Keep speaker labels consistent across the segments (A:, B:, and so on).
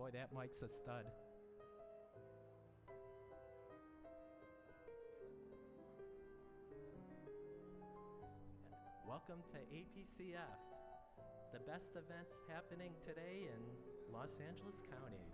A: Boy, that mic's a stud. Welcome to APCF, the best event happening today in Los Angeles County.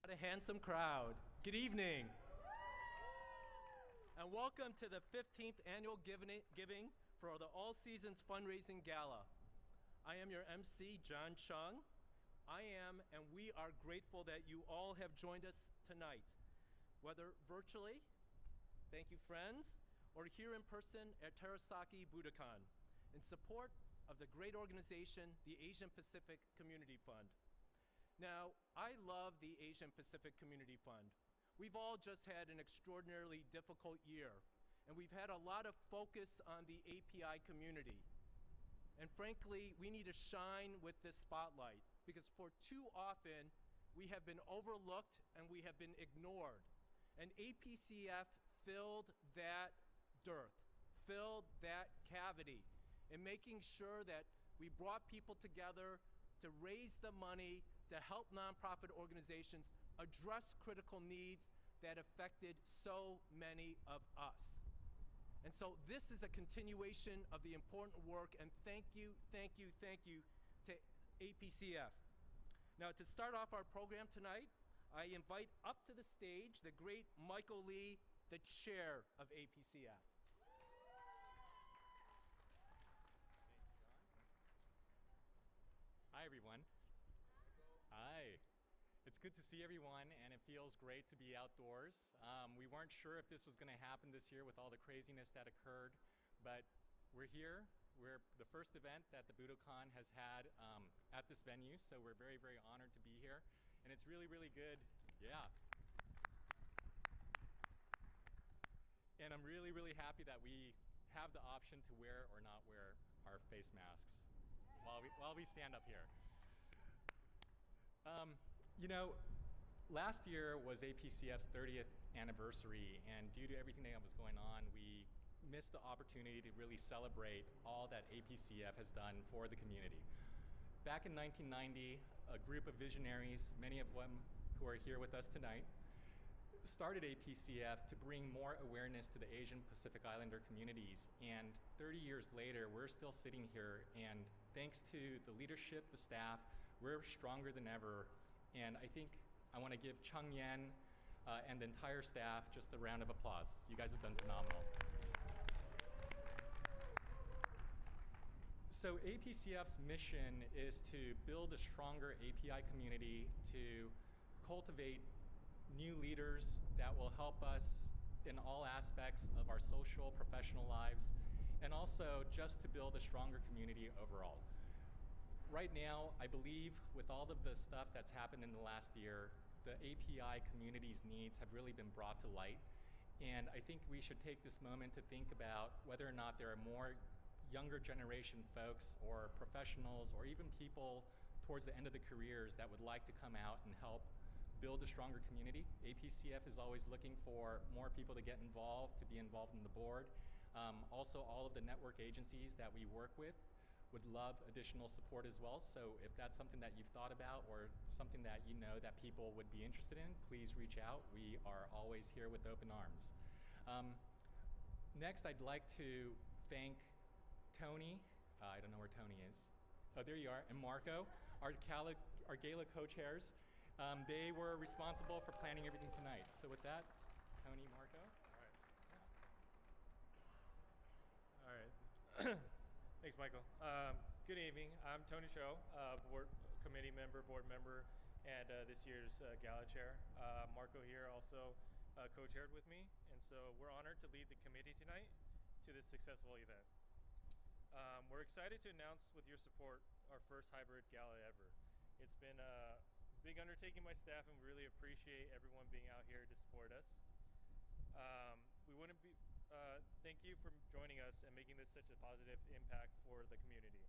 A: What a handsome crowd. Good evening. And welcome to the 15th annual giving for the All Seasons Fundraising Gala. I am your MC, John Chung. I am, and we are grateful that you all have joined us tonight, whether virtually, thank you friends, or here in person at Terasaki Budokan, in support of the great organization, the Asian Pacific Community Fund. Now, I love the Asian Pacific Community Fund. We've all just had an extraordinarily difficult year, and we've had a lot of focus on the API community. And frankly, we need to shine with this spotlight, because for too often, we have been overlooked and we have been ignored. And APCF filled that dearth, filled that cavity in making sure that we brought people together to raise the money to help nonprofit organizations address critical needs that affected so many of us. And so this is a continuation of the important work, and thank you to APCF. Now, to start off our program tonight, I invite up to the stage the great Michael Lee, the chair of APCF.
B: Hi, everyone. Hi. It's good to see everyone, and it feels great to be outdoors. We weren't sure if this was going to happen this year with all the craziness that occurred, but we're here. We're the first event that the Budokan has had at this venue, so we're very, very honored to be here, and it's really, really good. Yeah. And I'm really, really happy that we have the option to wear or not wear our face masks while we stand up here. You know, last year was APCF's 30th anniversary, and due to everything that was going on, we missed the opportunity to really celebrate all that APCF has done for the community. Back in 1990, a group of visionaries, many of them who are here with us tonight, started APCF to bring more awareness to the Asian Pacific Islander communities. And 30 years later, we're still sitting here, and thanks to the leadership, the staff, we're stronger than ever. And I think I want to give Chung Yen and the entire staff just a round of applause. You guys have done phenomenal. So APCF's mission is to build a stronger API community, to cultivate new leaders that will help us in all aspects of our social, professional lives, and also just to build a stronger community overall. Right now, I believe with all of the stuff that's happened in the last year, the API community's needs have really been brought to light. And I think we should take this moment to think about whether or not there are more younger generation folks or professionals or even people towards the end of the careers that would like to come out and help build a stronger community. APCF is always looking for more people to get involved, to be involved in the board. Also, all of the network agencies that we work with would love additional support as well. So if that's something that you've thought about or something that you know that people would be interested in, please reach out. We are always here with open arms. Next, I'd like to thank Tony. I don't know where Tony is. Oh, there you are. And Marco, our Gala co-chairs. They were responsible for planning everything tonight. So with that, Tony, Marco.
C: All right. Thanks, Michael. Good evening. I'm Tony Cho, board member, and this year's Gala chair. Marco here also co-chaired with me, and so we're honored to lead the committee tonight to this successful event. We're excited to announce with your support our first hybrid Gala ever. It's been a big undertaking by staff, and we really appreciate everyone being out here to support us. Thank you for joining us and making this such a positive impact for the community.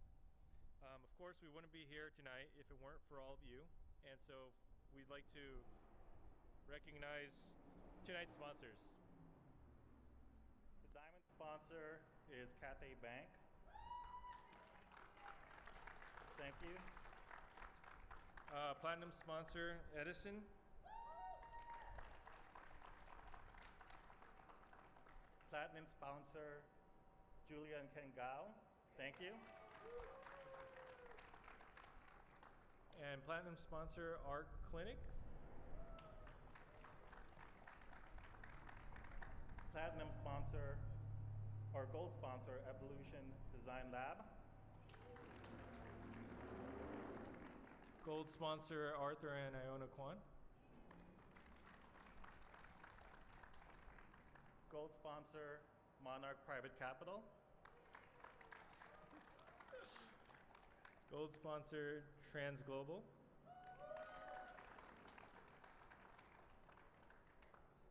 C: Of course, we wouldn't be here tonight if it weren't for all of you, and so we'd like to recognize tonight's sponsors.
D: The diamond sponsor is Cathay Bank. Thank you.
C: Platinum sponsor, Edison.
D: Platinum sponsor, Julia and Ken Gao. Thank you.
C: And platinum sponsor, Art Clinic.
D: Platinum sponsor, or gold sponsor, Evolution Design Lab.
C: Gold sponsor, Arthur and Iona Kwan.
D: Gold sponsor, Monarch Private Capital.
C: Gold sponsor, Trans Global.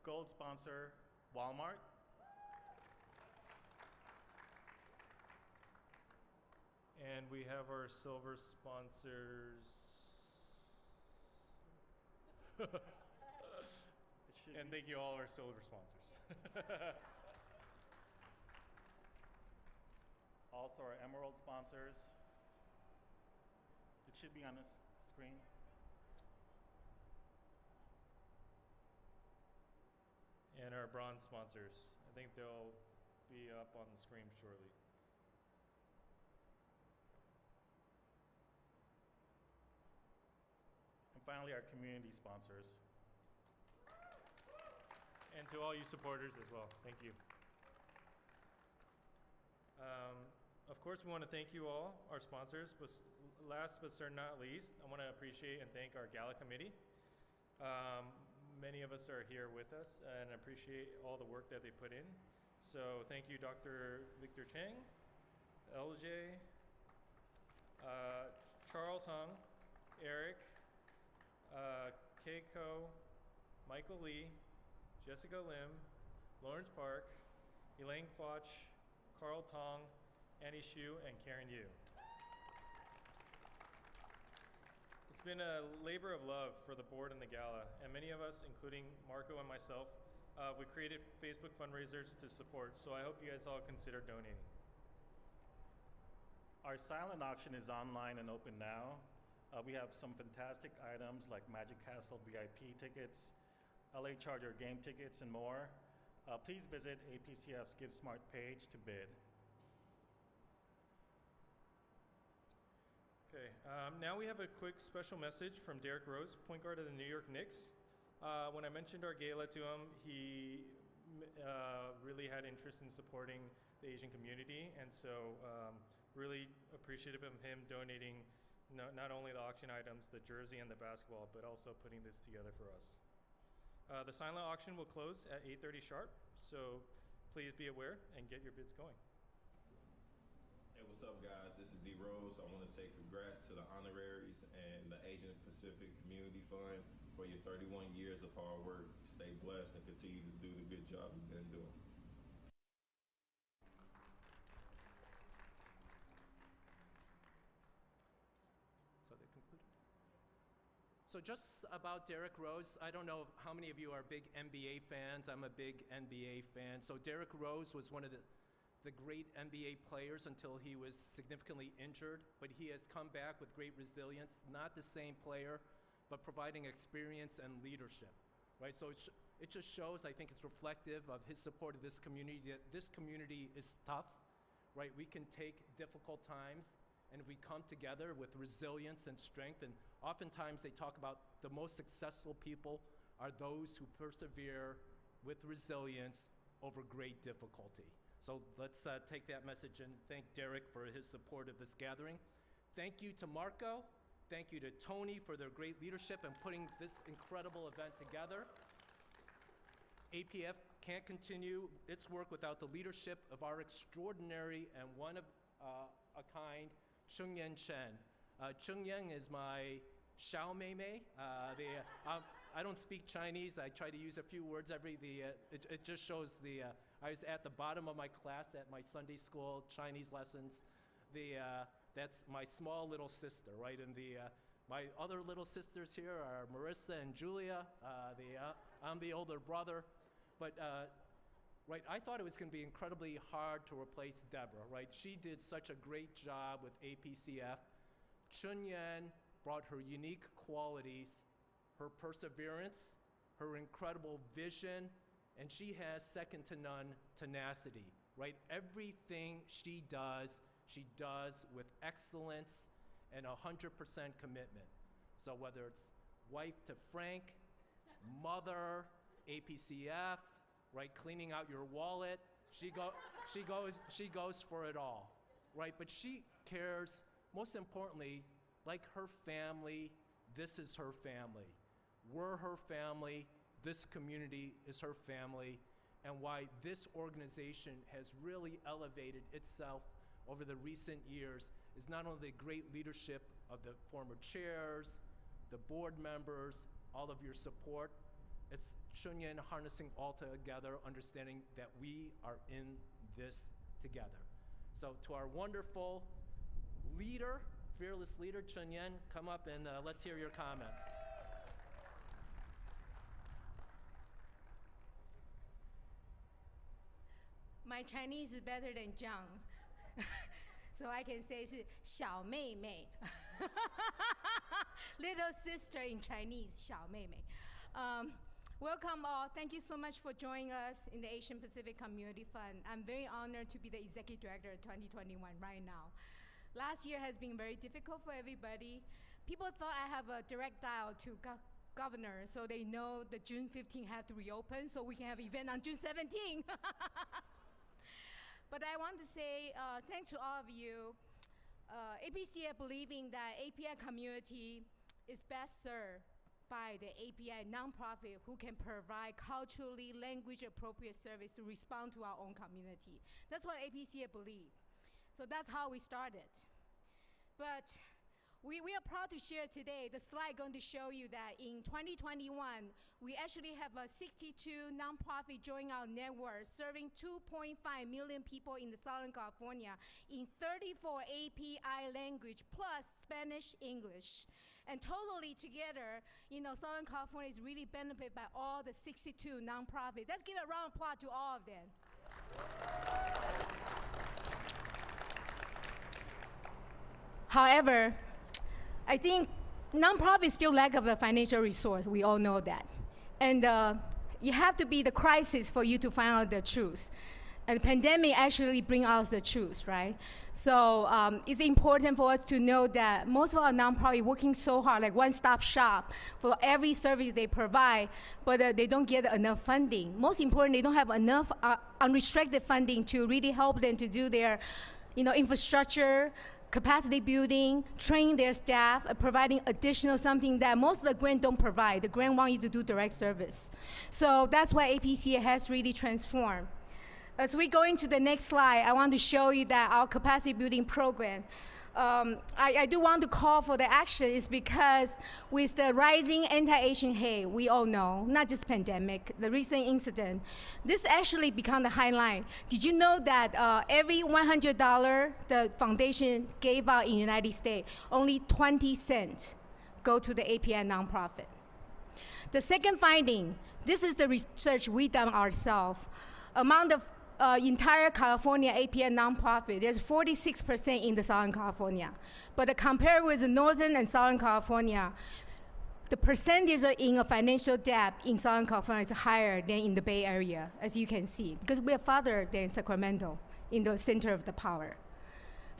D: Gold sponsor, Walmart.
C: And we have our silver sponsors. And thank you all our silver sponsors.
D: Also our emerald sponsors. It should be on the screen.
C: And our bronze sponsors. I think they'll be up on the screen shortly.
D: And finally, our community sponsors.
C: And to all you supporters as well, thank you. Of course, we want to thank you all, our sponsors, but last but certainly not least, I want to appreciate and thank our Gala committee. Many of us are here with us and appreciate all the work that they put in. So thank you, Dr. Victor Cheng, LJ, Charles Hung, Eric, Keiko, Michael Lee, Jessica Lim, Lawrence Park, Elaine Quach, Carl Tong, Annie Shu, and Karen Yu. It's been a labor of love for the board and the gala, and many of us, including Marco and myself, we created Facebook fundraisers to support, so I hope you guys all consider donating.
D: Our silent auction is online and open now. We have some fantastic items like Magic Castle VIP tickets, LA Charger game tickets, and more. Please visit APCF's Give Smart page to bid.
C: Okay, now we have a quick special message from Derrick Rose, point guard of the New York Knicks. When I mentioned our gala to him, he really had interest in supporting the Asian community, and so really appreciative of him donating not only the auction items, the jersey and the basketball, but also putting this together for us. The silent auction will close at 8:30 sharp, so please be aware and get your bids going.
E: Hey, what's up, guys? This is D Rose. I want to say congrats to the honoraries and the Asian Pacific Community Fund for your 31 years of hard work. Stay blessed and continue to do the good job you've been doing.
A: So they concluded. So just about Derrick Rose, I don't know how many of you are big NBA fans. I'm a big NBA fan. So Derrick Rose was one of the great NBA players until he was significantly injured, but he has come back with great resilience. Not the same player, but providing experience and leadership, right? So it just shows, I think it's reflective of his support of this community, that this community is tough, right? We can take difficult times, and if we come together with resilience and strength, and oftentimes they talk about the most successful people are those who persevere with resilience over great difficulty. So let's take that message and thank Derrick for his support of this gathering. Thank you to Marco. Thank you to Tony for their great leadership in putting this incredible event together. APF can't continue its work without the leadership of our extraordinary and one-of-a-kind Chungyen Chen. Chungyen is my Xiao Mei Mei. I don't speak Chinese. I try to use a few words it just shows I was at the bottom of my class at my Sunday school Chinese lessons. That's my small little sister, right? And my other little sisters here are Marissa and Julia. I'm the older brother. But right, I thought it was going to be incredibly hard to replace Deborah, right? She did such a great job with APCF. Chunyan brought her unique qualities, her perseverance, her incredible vision, and she has second to none tenacity, right? Everything she does with excellence and 100% commitment. So whether it's wife to Frank, mother, APCF, right, cleaning out your wallet, she goes for it all, right? But she cares, most importantly, like her family, this is her family. We're her family. This community is her family, and why this organization has really elevated itself over the recent years is not only the great leadership of the former chairs, the board members, all of your support, it's Chunyan harnessing all together, understanding that we are in this together. So to our wonderful leader, fearless leader, Chunyan, come up and let's hear your comments.
F: My Chinese is better than John's. So I can say 是小妹妹. Little sister in Chinese, 小妹妹. Welcome all. Thank you so much for joining us in the Asian Pacific Community Fund. I'm very honored to be the Executive Director of 2021 right now. Last year has been very difficult for everybody. People thought I have a direct dial to governor, so they know the June 15 have to reopen so we can have event on June 17. But I want to say thanks to all of you. APCF believing that API community is best served by the API nonprofit who can provide culturally language appropriate service to respond to our own community. That's what APCF believe. So that's how we started. But we are proud to share today the slide going to show you that in 2021, we actually have 62 nonprofit joining our network, serving 2.5 million people in the Southern California in 34 API language plus Spanish, English. And totally together, Southern California is really benefited by all the 62 nonprofits. Let's give a round of applause to all of them. However, I think nonprofits still lack of a financial resource. We all know that. And you have to be the crisis for you to find out the truth. And the pandemic actually brings out the truth, right? So it's important for us to know that most of our nonprofits working so hard, like one-stop shop for every service they provide, but they don't get enough funding. Most important, they don't have enough unrestricted funding to really help them to do their infrastructure, capacity building, training their staff, providing additional something that most of the grant don't provide. The grant want you to do direct service. So that's why APCA has really transformed. As we go into the next slide, I want to show you that our capacity building program, I do want to call for the action is because with the rising anti-Asian hate, we all know, not just pandemic, the recent incident, this actually become the highlight. Did you know that every $100 the foundation gave out in the United States, only 20 cents go to the API nonprofit? The second finding, this is the research we done ourselves. Among the entire California API nonprofit, there's 46% in the Southern California. But compared with the Northern and Southern California, the percentage in a financial debt in Southern California is higher than in the Bay Area, as you can see, because we are farther than Sacramento in the center of the power.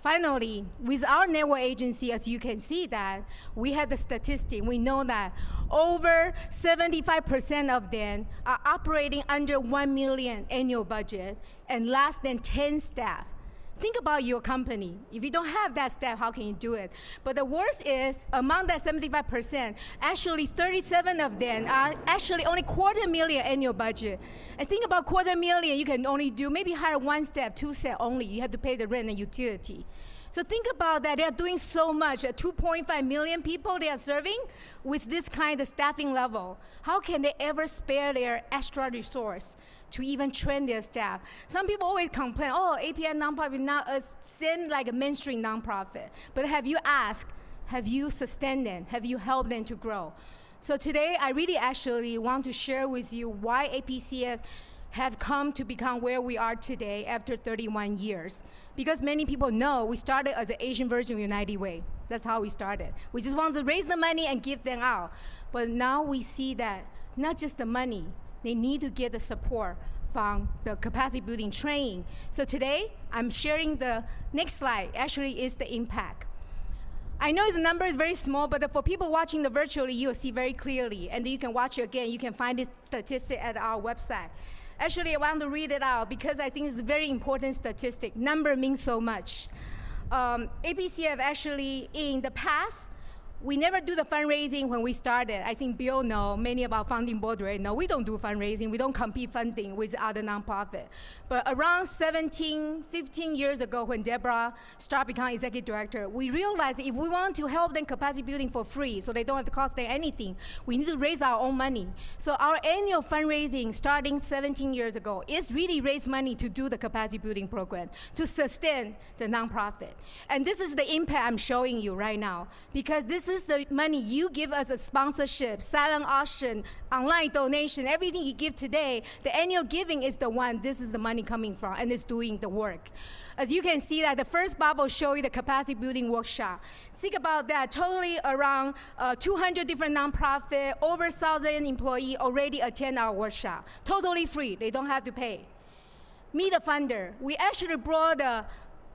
F: Finally, with our network agency, as you can see that, we had the statistic. We know that over 75% of them are operating under 1 million annual budget and less than 10 staff. Think about your company. If you don't have that staff, how can you do it? But the worst is, among that 75%, actually 37 of them are actually only $250,000 annual budget. And think about $250,000, you can only do maybe hire one staff, two staff only. You have to pay the rent and utility. So think about that. They are doing so much. 2.5 million people they are serving with this kind of staffing level. How can they ever spare their extra resource to even train their staff? Some people always complain, oh, API nonprofit not same like a mainstream nonprofit. But have you asked, have you sustained them? Have you helped them to grow? So today, I really actually want to share with you why APCF have come to become where we are today after 31 years. Because many people know we started as an Asian version of United Way. That's how we started. We just wanted to raise the money and give them out. But now we see that not just the money, they need to get the support from the capacity building training. So today, I'm sharing the next slide, actually is the impact. I know the number is very small, but for people watching the virtually, you will see very clearly. And you can watch it again. You can find this statistic at our website. Actually, I want to read it out because I think it's a very important statistic. Number means so much. APCF actually, in the past, we never do the fundraising when we started. I think Bill knows, many of our founding board already know, we don't do fundraising. We don't compete funding with other nonprofits. But around 15 years ago when Deborah started becoming executive director, we realized if we want to help them capacity building for free so they don't have to cost them anything, we need to raise our own money. So our annual fundraising starting 17 years ago is really raise money to do the capacity building program, to sustain the nonprofit. And this is the impact I'm showing you right now, because this This is the money you give us as sponsorship, silent auction, online donation, everything you give today. The annual giving is the one, this is the money coming from, and it's doing the work. As you can see that the first bubble show you the capacity building workshop. Think about that, totally around 200 different nonprofit, over 1,000 employees already attend our workshop. Totally free, they don't have to pay. Meet the funder. We actually brought the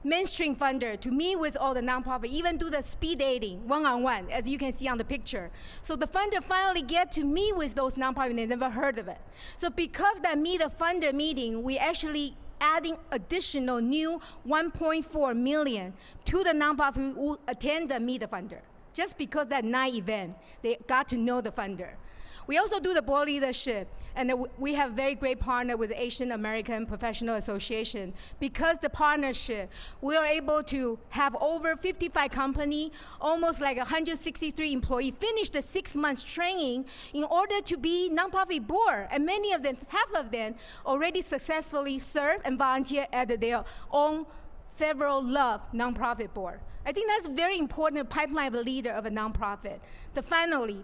F: mainstream funder to meet with all the nonprofit, even do the speed dating, one-on-one, as you can see on the picture. So the funder finally get to meet with those nonprofit, they never heard of it. So because that meet the funder meeting, we actually adding additional new 1.4 million to the nonprofit who attend the Meet the Funder. Just because that night event, they got to know the funder. We also do the board leadership, and we have very great partner with the Asian American Professional Association. Because the partnership, we are able to have over 55 companies, almost like 163 employees, finish the 6 months training in order to be nonprofit board. And many of them, half of them, already successfully serve and volunteer at their own federal love nonprofit board. I think that's very important pipeline of a leader of a nonprofit. Finally,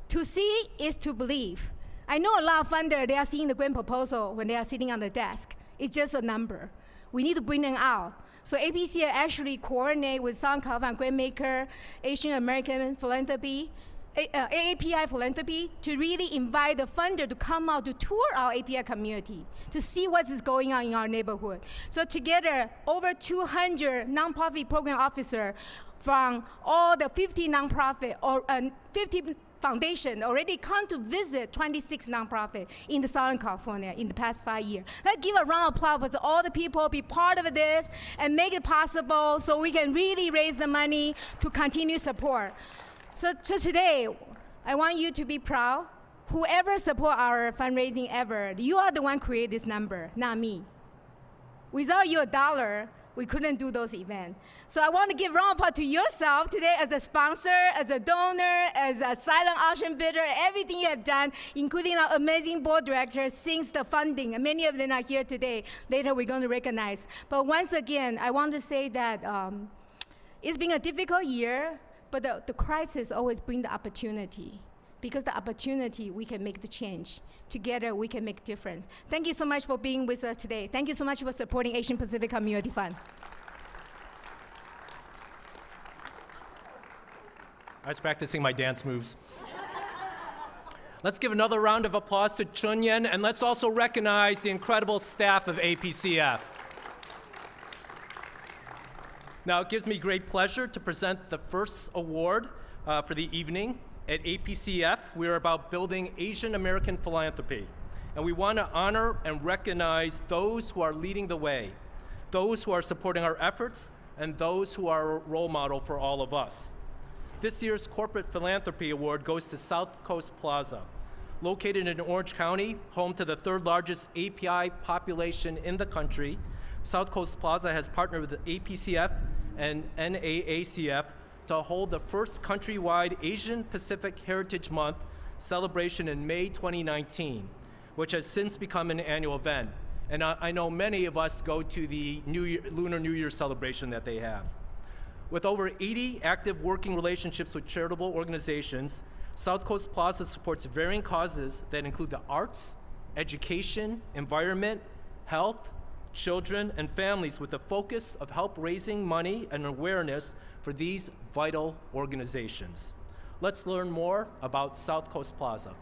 F: to see is to believe. I know a lot of funders, they are seeing the grant proposal when they are sitting on the desk. It's just a number. We need to bring them out. So APCF actually coordinate with Southern California Grantmaker, Asian American Philanthropy, API Philanthropy, to really invite the funder to come out to tour our API community, to see what is going on in our neighborhood. So together, over 200 nonprofit program officers from all the 50 nonprofit or 50 foundation already come to visit 26 nonprofits in the Southern California in the past 5 years. Let's give a round of applause for all the people be part of this and make it possible so we can really raise the money to continue support. So today, I want you to be proud. Whoever support our fundraising ever, you are the one create this number, not me. Without your dollar, we couldn't do those events. So I want to give a round of applause to yourself today as a sponsor, as a donor, as a silent auction bidder, everything you have done, including our amazing board directors since the funding. And many of them are here today. Later we're going to recognize. But once again, I want to say that it's been a difficult year, but the crisis always brings the opportunity. Because the opportunity, we can make the change. Together, we can make difference. Thank you so much for being with us today. Thank you so much for supporting Asian Pacific Community Fund.
A: I was practicing my dance moves. Let's give another round of applause to Chunyan, and let's also recognize the incredible staff of APCF. Now, it gives me great pleasure to present the first award for the evening. At APCF, we are about building Asian American philanthropy, and we want to honor and recognize those who are leading the way, those who are supporting our efforts, and those who are a role model for all of us. This year's Corporate Philanthropy Award goes to South Coast Plaza. Located in Orange County, home to the third largest API population in the country, South Coast Plaza has partnered with the APCF and NAACF to hold the first countrywide Asian Pacific Heritage Month celebration in May 2019, which has since become an annual event. And I know many of us go to the Lunar New Year celebration that they have. With over 80 active working relationships with charitable organizations, South Coast Plaza supports varying causes that include the arts, education, environment, health, children, and families with the focus of help raising money and awareness for these vital organizations. Let's learn more about South Coast Plaza.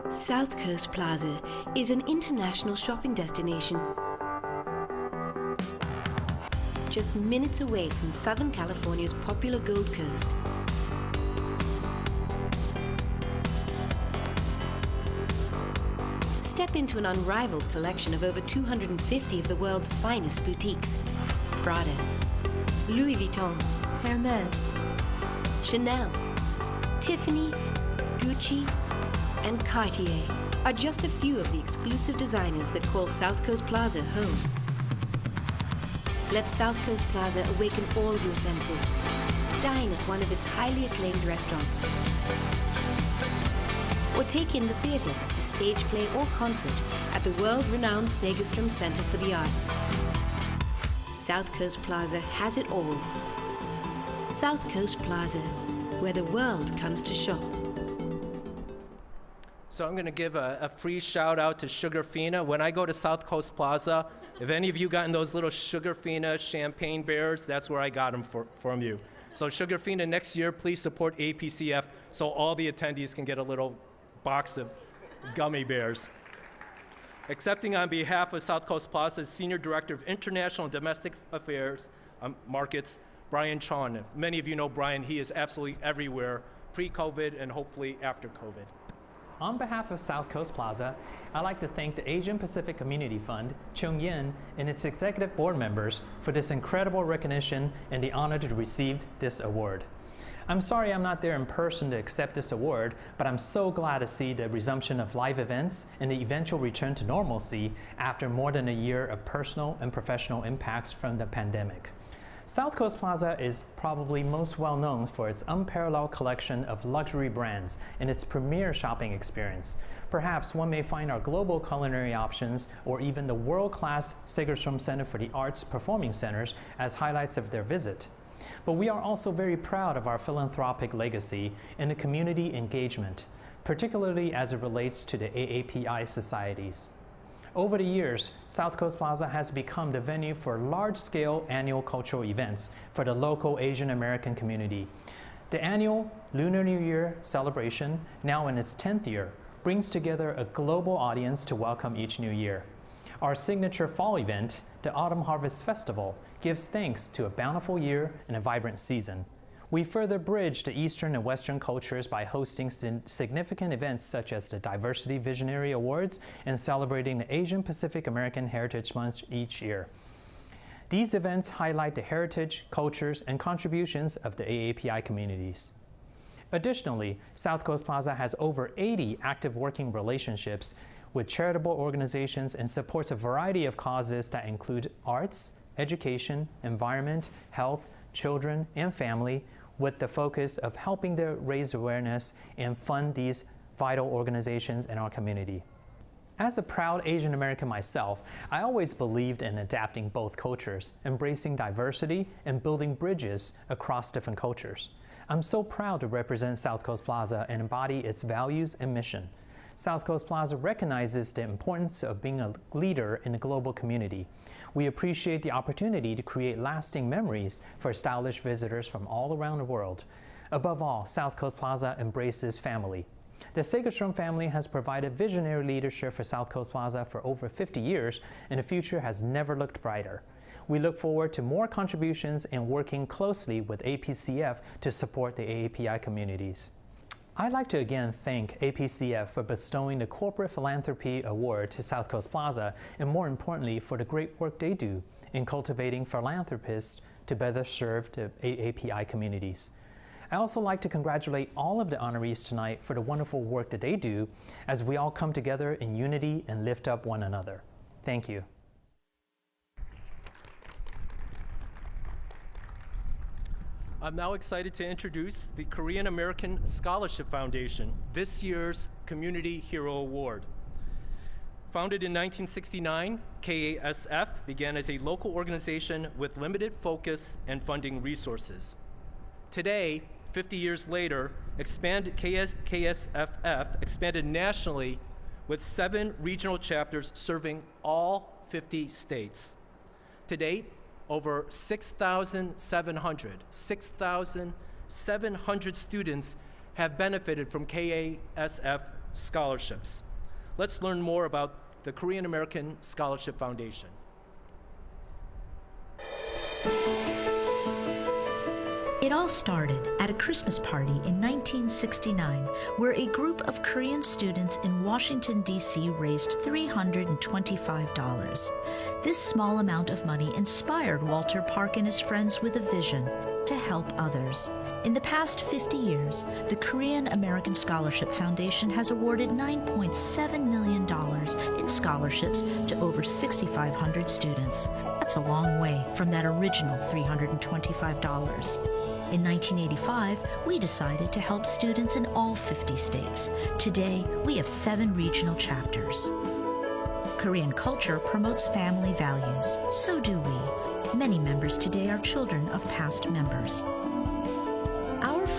G: South Coast Plaza is an international shopping destination just minutes away from Southern California's popular Gold Coast. Step into an unrivaled collection of over 250 of the world's finest boutiques. Prada, Louis Vuitton, Hermes, Chanel, Tiffany, Gucci, and Cartier are just a few of the exclusive designers that call South Coast Plaza home. Let South Coast Plaza awaken all of your senses. Dine at one of its highly acclaimed restaurants. Or take in the theater, a stage play or concert at the world-renowned Segerstrom Center for the Arts. South Coast Plaza has it all. South Coast Plaza, where the world comes to shop.
A: So I'm going to give a free shout out to Sugarfina. When I go to South Coast Plaza, if any of you gotten those little Sugarfina champagne bears, that's where I got them from you. So Sugarfina, next year, please support APCF so all the attendees can get a little box of gummy bears. Accepting on behalf of South Coast Plaza's Senior Director of International and Domestic Affairs Markets, Brian Chon. Many of you know Brian. He is absolutely everywhere, pre-COVID and hopefully after COVID.
H: On behalf of South Coast Plaza, I'd like to thank the Asian Pacific Community Fund, Chung Yin, and its executive board members for this incredible recognition and the honor to receive this award. I'm sorry I'm not there in person to accept this award, but I'm so glad to see the resumption of live events and the eventual return to normalcy after more than a year of personal and professional impacts from the pandemic. South Coast Plaza is probably most well known for its unparalleled collection of luxury brands and its premier shopping experience. Perhaps one may find our global culinary options or even the world-class Segerstrom Center for the Arts performing centers as highlights of their visit. But we are also very proud of our philanthropic legacy and the community engagement, particularly as it relates to the AAPI societies. Over the years, South Coast Plaza has become the venue for large-scale annual cultural events for the local Asian American community. The annual Lunar New Year celebration, now in its 10th year, brings together a global audience to welcome each new year. Our signature fall event, the Autumn Harvest Festival, gives thanks to a bountiful year and a vibrant season. We further bridge the Eastern and Western cultures by hosting significant events such as the Diversity Visionary Awards and celebrating the Asian Pacific American Heritage Month each year. These events highlight the heritage, cultures, and contributions of the AAPI communities. Additionally, South Coast Plaza has over 80 active working relationships with charitable organizations and supports a variety of causes that include arts, education, environment, health, children, and family, with the focus of helping to raise awareness and fund these vital organizations in our community. As a proud Asian American myself, I always believed in adapting both cultures, embracing diversity, and building bridges across different cultures. I'm so proud to represent South Coast Plaza and embody its values and mission. South Coast Plaza recognizes the importance of being a leader in the global community. We appreciate the opportunity to create lasting memories for stylish visitors from all around the world. Above all, South Coast Plaza embraces family. The Segerstrom family has provided visionary leadership for South Coast Plaza for over 50 years, and the future has never looked brighter. We look forward to more contributions and working closely with APCF to support the AAPI communities. I'd like to again thank APCF for bestowing the Corporate Philanthropy Award to South Coast Plaza, and more importantly, for the great work they do in cultivating philanthropists to better serve the AAPI communities. I also like to congratulate all of the honorees tonight for the wonderful work that they do as we all come together in unity and lift up one another. Thank you.
A: I'm now excited to introduce the Korean American Scholarship Foundation, this year's Community Hero Award. Founded in 1969, KASF began as a local organization with limited focus and funding resources. Today, 50 years later, KSFF expanded nationally with 7 regional chapters serving all 50 states. To date, over 6,700 students have benefited from KASF scholarships. Let's learn more about the Korean American Scholarship Foundation.
I: It all started at a Christmas party in 1969, where a group of Korean students in Washington, D.C. raised $325. This small amount of money inspired Walter Park and his friends with a vision to help others. In the past 50 years, the Korean American Scholarship Foundation has awarded $9.7 million in scholarships to over 6,500 students. That's a long way from that original $325. In 1985, we decided to help students in all 50 states. Today, we have 7 regional chapters. Korean culture promotes family values. So do we. Many members today are children of past members.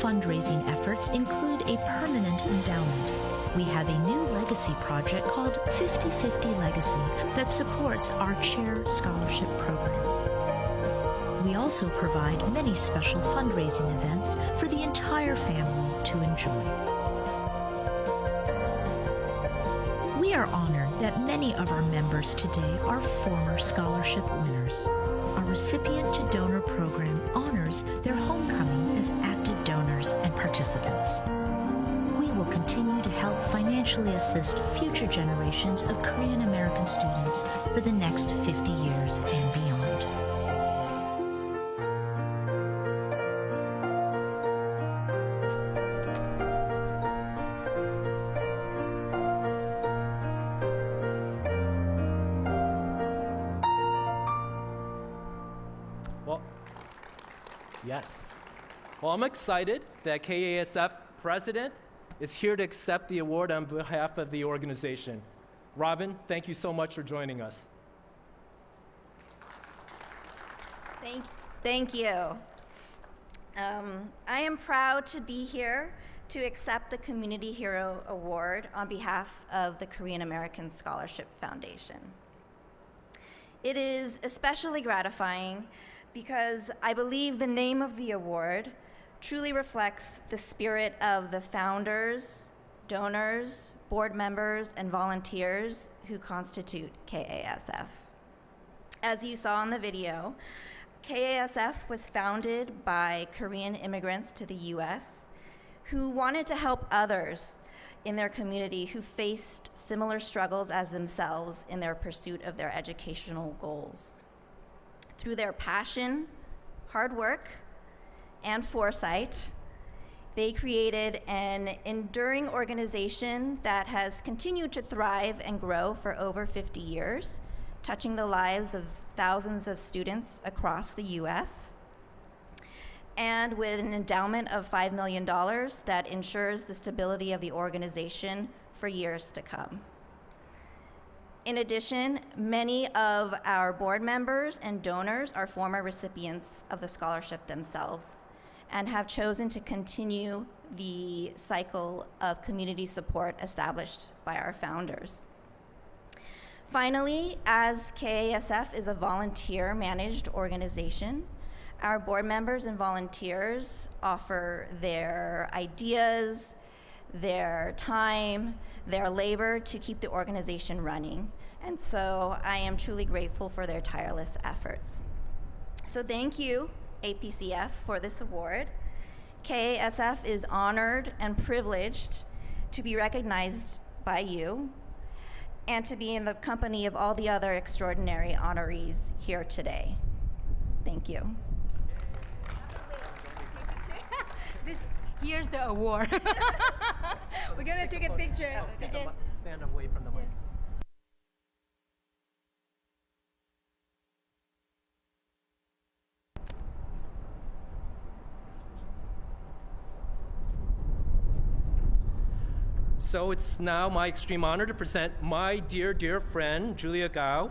I: fundraising efforts include a permanent endowment. We have a new legacy project called 50/50 Legacy that supports our Chair Scholarship Program. We also provide many special fundraising events for the entire family to enjoy. We are honored that many of our members today are former scholarship winners. Our recipient to donor program honors their homecoming as active donors and participants. We will continue to help financially assist future generations of Korean American students for the next 50 years and beyond.
A: Well, yes. Well, I'm excited that KASF President is here to accept the award on behalf of the organization. Robin, thank you so much for joining us.
J: Thank you. I am proud to be here to accept the Community Hero Award on behalf of the Korean American Scholarship Foundation. It is especially gratifying because I believe the name of the award truly reflects the spirit of the founders, donors, board members, and volunteers who constitute KASF. As you saw in the video, KASF was founded by Korean immigrants to the US who wanted to help others in their community who faced similar struggles as themselves in their pursuit of their educational goals. Through their passion, hard work, and foresight, they created an enduring organization that has continued to thrive and grow for over 50 years, touching the lives of thousands of students across the US, and with an endowment of $5 million that ensures the stability of the organization for years to come. In addition, many of our board members and donors are former recipients of the scholarship themselves and have chosen to continue the cycle of community support established by our founders. Finally, as KASF is a volunteer-managed organization, our board members and volunteers offer their ideas, their time, their labor to keep the organization running. And so I am truly grateful for their tireless efforts. So thank you, APCF, for this award. KASF is honored and privileged to be recognized by you and to be in the company of all the other extraordinary honorees here today. Thank you.
F: Here's the award. We're gonna take a picture. Okay.
A: Stand away from the mic. So it's now my extreme honor to present my dear, dear friend, Julia Gao,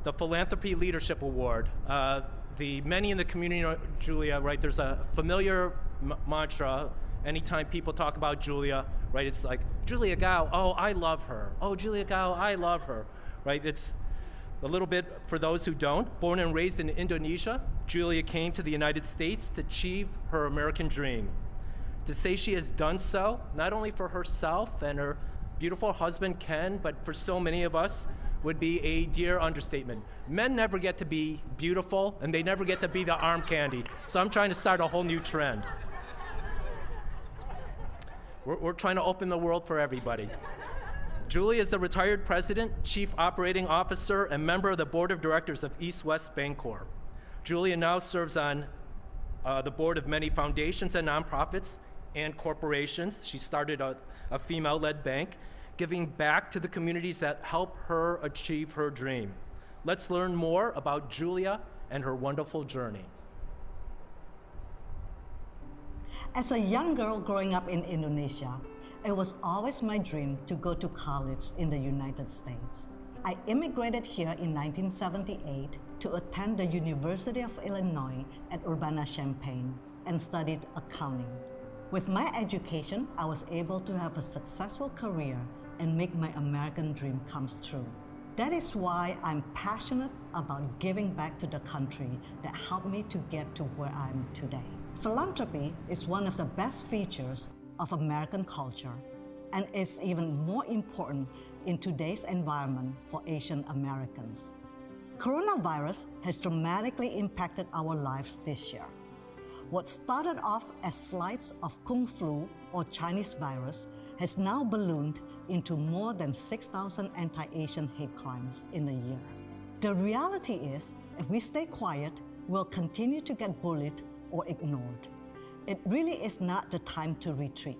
A: the Philanthropy Leadership Award. Many in the community know Julia, right? There's a familiar mantra. Anytime people talk about Julia, right, it's like, Julia Gao, oh, I love her. Oh, Julia Gao, I love her, right? It's a little bit for those who don't. Born and raised in Indonesia, Julia came to the United States to achieve her American dream. To say she has done so, not only for herself and her beautiful husband, Ken, but for so many of us, would be a dear understatement. Men never get to be beautiful, and they never get to be the arm candy. So I'm trying to start a whole new trend. We're trying to open the world for everybody. Julie is the retired president, chief operating officer, and member of the board of directors of East West Bancorp. Julia now serves on the board of many foundations and nonprofits and corporations. She started a female-led bank, giving back to the communities that help her achieve her dream. Let's learn more about Julia and her wonderful journey.
K: As a young girl growing up in Indonesia, it was always my dream to go to college in the United States. I immigrated here in 1978 to attend the University of Illinois at Urbana-Champaign and studied accounting. With my education, I was able to have a successful career and make my American dream come true. That is why I'm passionate about giving back to the country that helped me to get to where I am today. Philanthropy is one of the best features of American culture, and it's even more important in today's environment for Asian Americans. Coronavirus has dramatically impacted our lives this year. What started off as slides of Kung flu or Chinese virus has now ballooned into more than 6,000 anti-Asian hate crimes in a year. The reality is, if we stay quiet, we'll continue to get bullied or ignored. It really is not the time to retreat.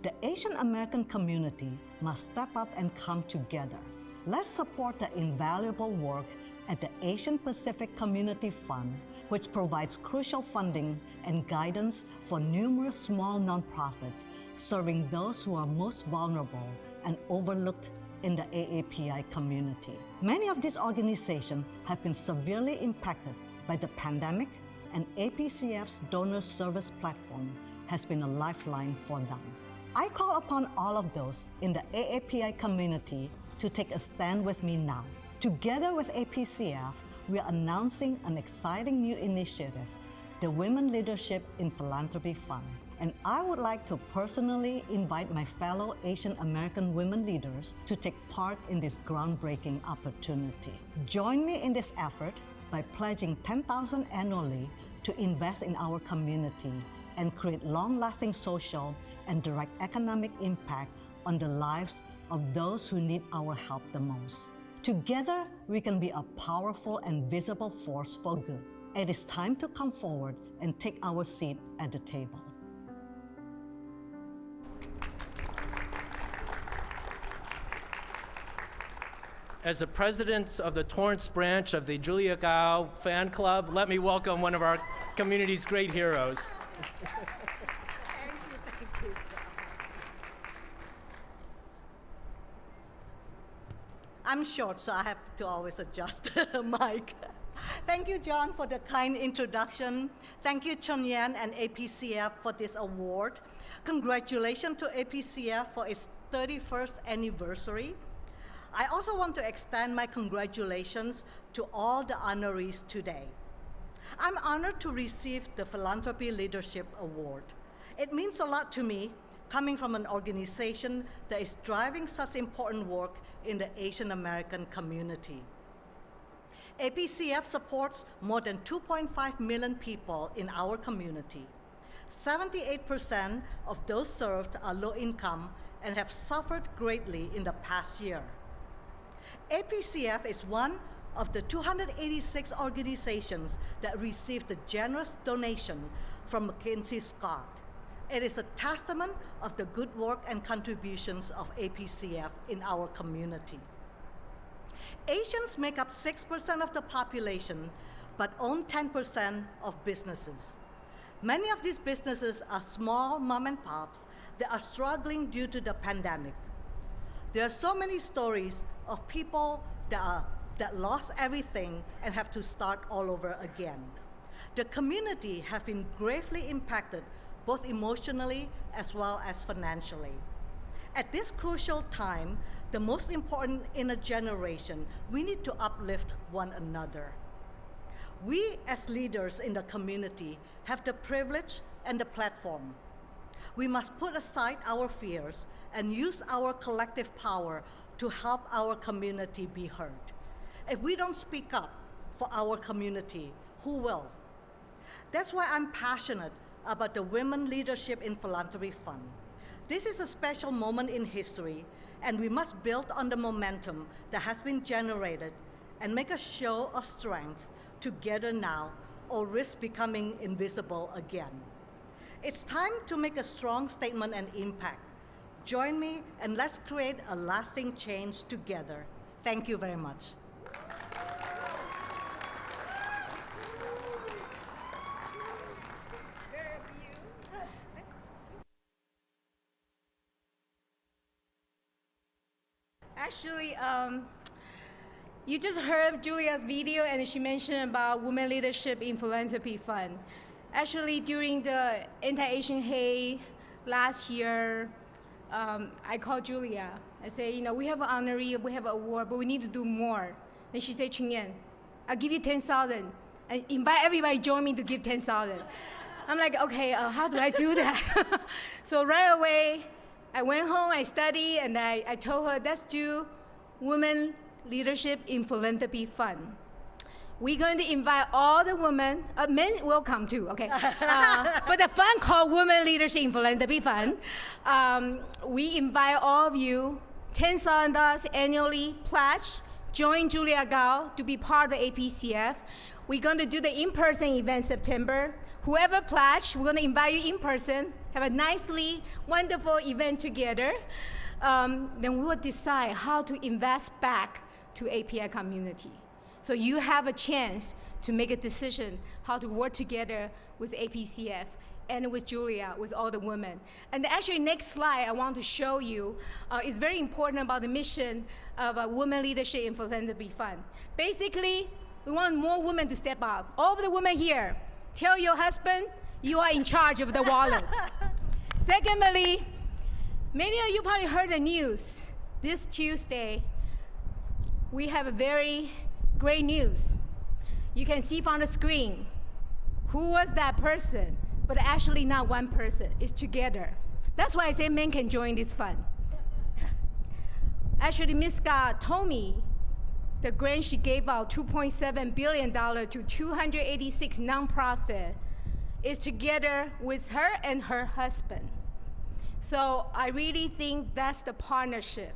K: The Asian American community must step up and come together. Let's support the invaluable work at the Asian Pacific Community Fund, which provides crucial funding and guidance for numerous small nonprofits serving those who are most vulnerable and overlooked in the AAPI community. Many of these organizations have been severely impacted by the pandemic, and APCF's donor service platform has been a lifeline for them. I call upon all of those in the AAPI community to take a stand with me now. Together with APCF, we are announcing an exciting new initiative, the Women Leadership in Philanthropy Fund. And I would like to personally invite my fellow Asian American women leaders to take part in this groundbreaking opportunity. Join me in this effort by pledging $10,000 annually to invest in our community and create long-lasting social and direct economic impact on the lives of those who need our help the most. Together, we can be a powerful and visible force for good. It is time to come forward and take our seat at the table.
A: As the president of the Torrance branch of the Julia Gao fan club, let me welcome one of our community's great heroes.
K: Thank you. I'm short, so I have to always adjust the mic. Thank you, John, for the kind introduction. Thank you, Chonyan and APCF for this award. Congratulations to APCF for its 31st anniversary. I also want to extend my congratulations to all the honorees today. I'm honored to receive the Philanthropy Leadership Award. It means a lot to me, coming from an organization that is driving such important work in the Asian American community. APCF supports more than 2.5 million people in our community. 78% of those served are low income and have suffered greatly in the past year. APCF is one of the 286 organizations that received the generous donation from McKinsey Scott. It is a testament of the good work and contributions of APCF in our community. Asians make up 6% of the population, but own 10% of businesses. Many of these businesses are small mom and pops that are struggling due to the pandemic. There are so many stories of people that lost everything and have to start all over again. The community have been gravely impacted, both emotionally as well as financially. At this crucial time, the most important in a generation, we need to uplift one another. We as leaders in the community have the privilege and the platform. We must put aside our fears and use our collective power to help our community be heard. If we don't speak up for our community, who will? That's why I'm passionate about the Women Leadership in Philanthropy Fund. This is a special moment in history, and we must build on the momentum that has been generated and make a show of strength together now, or risk becoming invisible again. It's time to make a strong statement and impact. Join me and let's create a lasting change together. Thank you very much.
F: Actually, you just heard Julia's video, and she mentioned about Women Leadership in Philanthropy Fund. Actually, during the anti-Asian hate last year, I called Julia. I say, we have an honoree, we have an award, but we need to do more. Then she said, Ching-Yen, I'll give you 10,000. And invite everybody join me to give 10,000. I'm like, okay, how do I do that? So right away, I went home, I studied, and I told her, let's do Women Leadership in Philanthropy Fund. We're going to invite all the women, men will come too, okay? But the fund called Women Leadership in Philanthropy Fund. We invite all of you, $10,000 annually pledge, join Julia Gao to be part of the APCF. We're going to do the in-person event September. Whoever pledged, we're going to invite you in person, have a nicely, wonderful event together. Then we will decide how to invest back to API community. So you have a chance to make a decision how to work together with APCF and with Julia, with all the women. And actually, next slide I want to show you is very important about the mission of Women Leadership in Philanthropy Fund. Basically, we want more women to step up. All of the women here, tell your husband you are in charge of the wallet. Secondly, many of you probably heard the news. This Tuesday, we have a very great news. You can see from the screen who was that person, but actually not one person, it's together. That's why I say men can join this fund. Actually, Ms. Scott told me the grant she gave out, $2.7 billion to 286 nonprofits, is together with her and her husband. So I really think that's the partnership.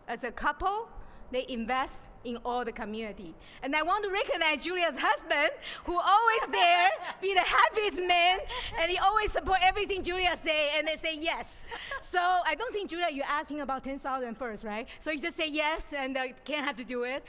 F: As a couple, they invest in all the community. And I want to recognize Julia's husband, who always there, be the happiest man, and he always support everything Julia say, and they say yes. So I don't think, Julia, you're asking about 10,000 first, right? So you just say yes, and can't have to do it.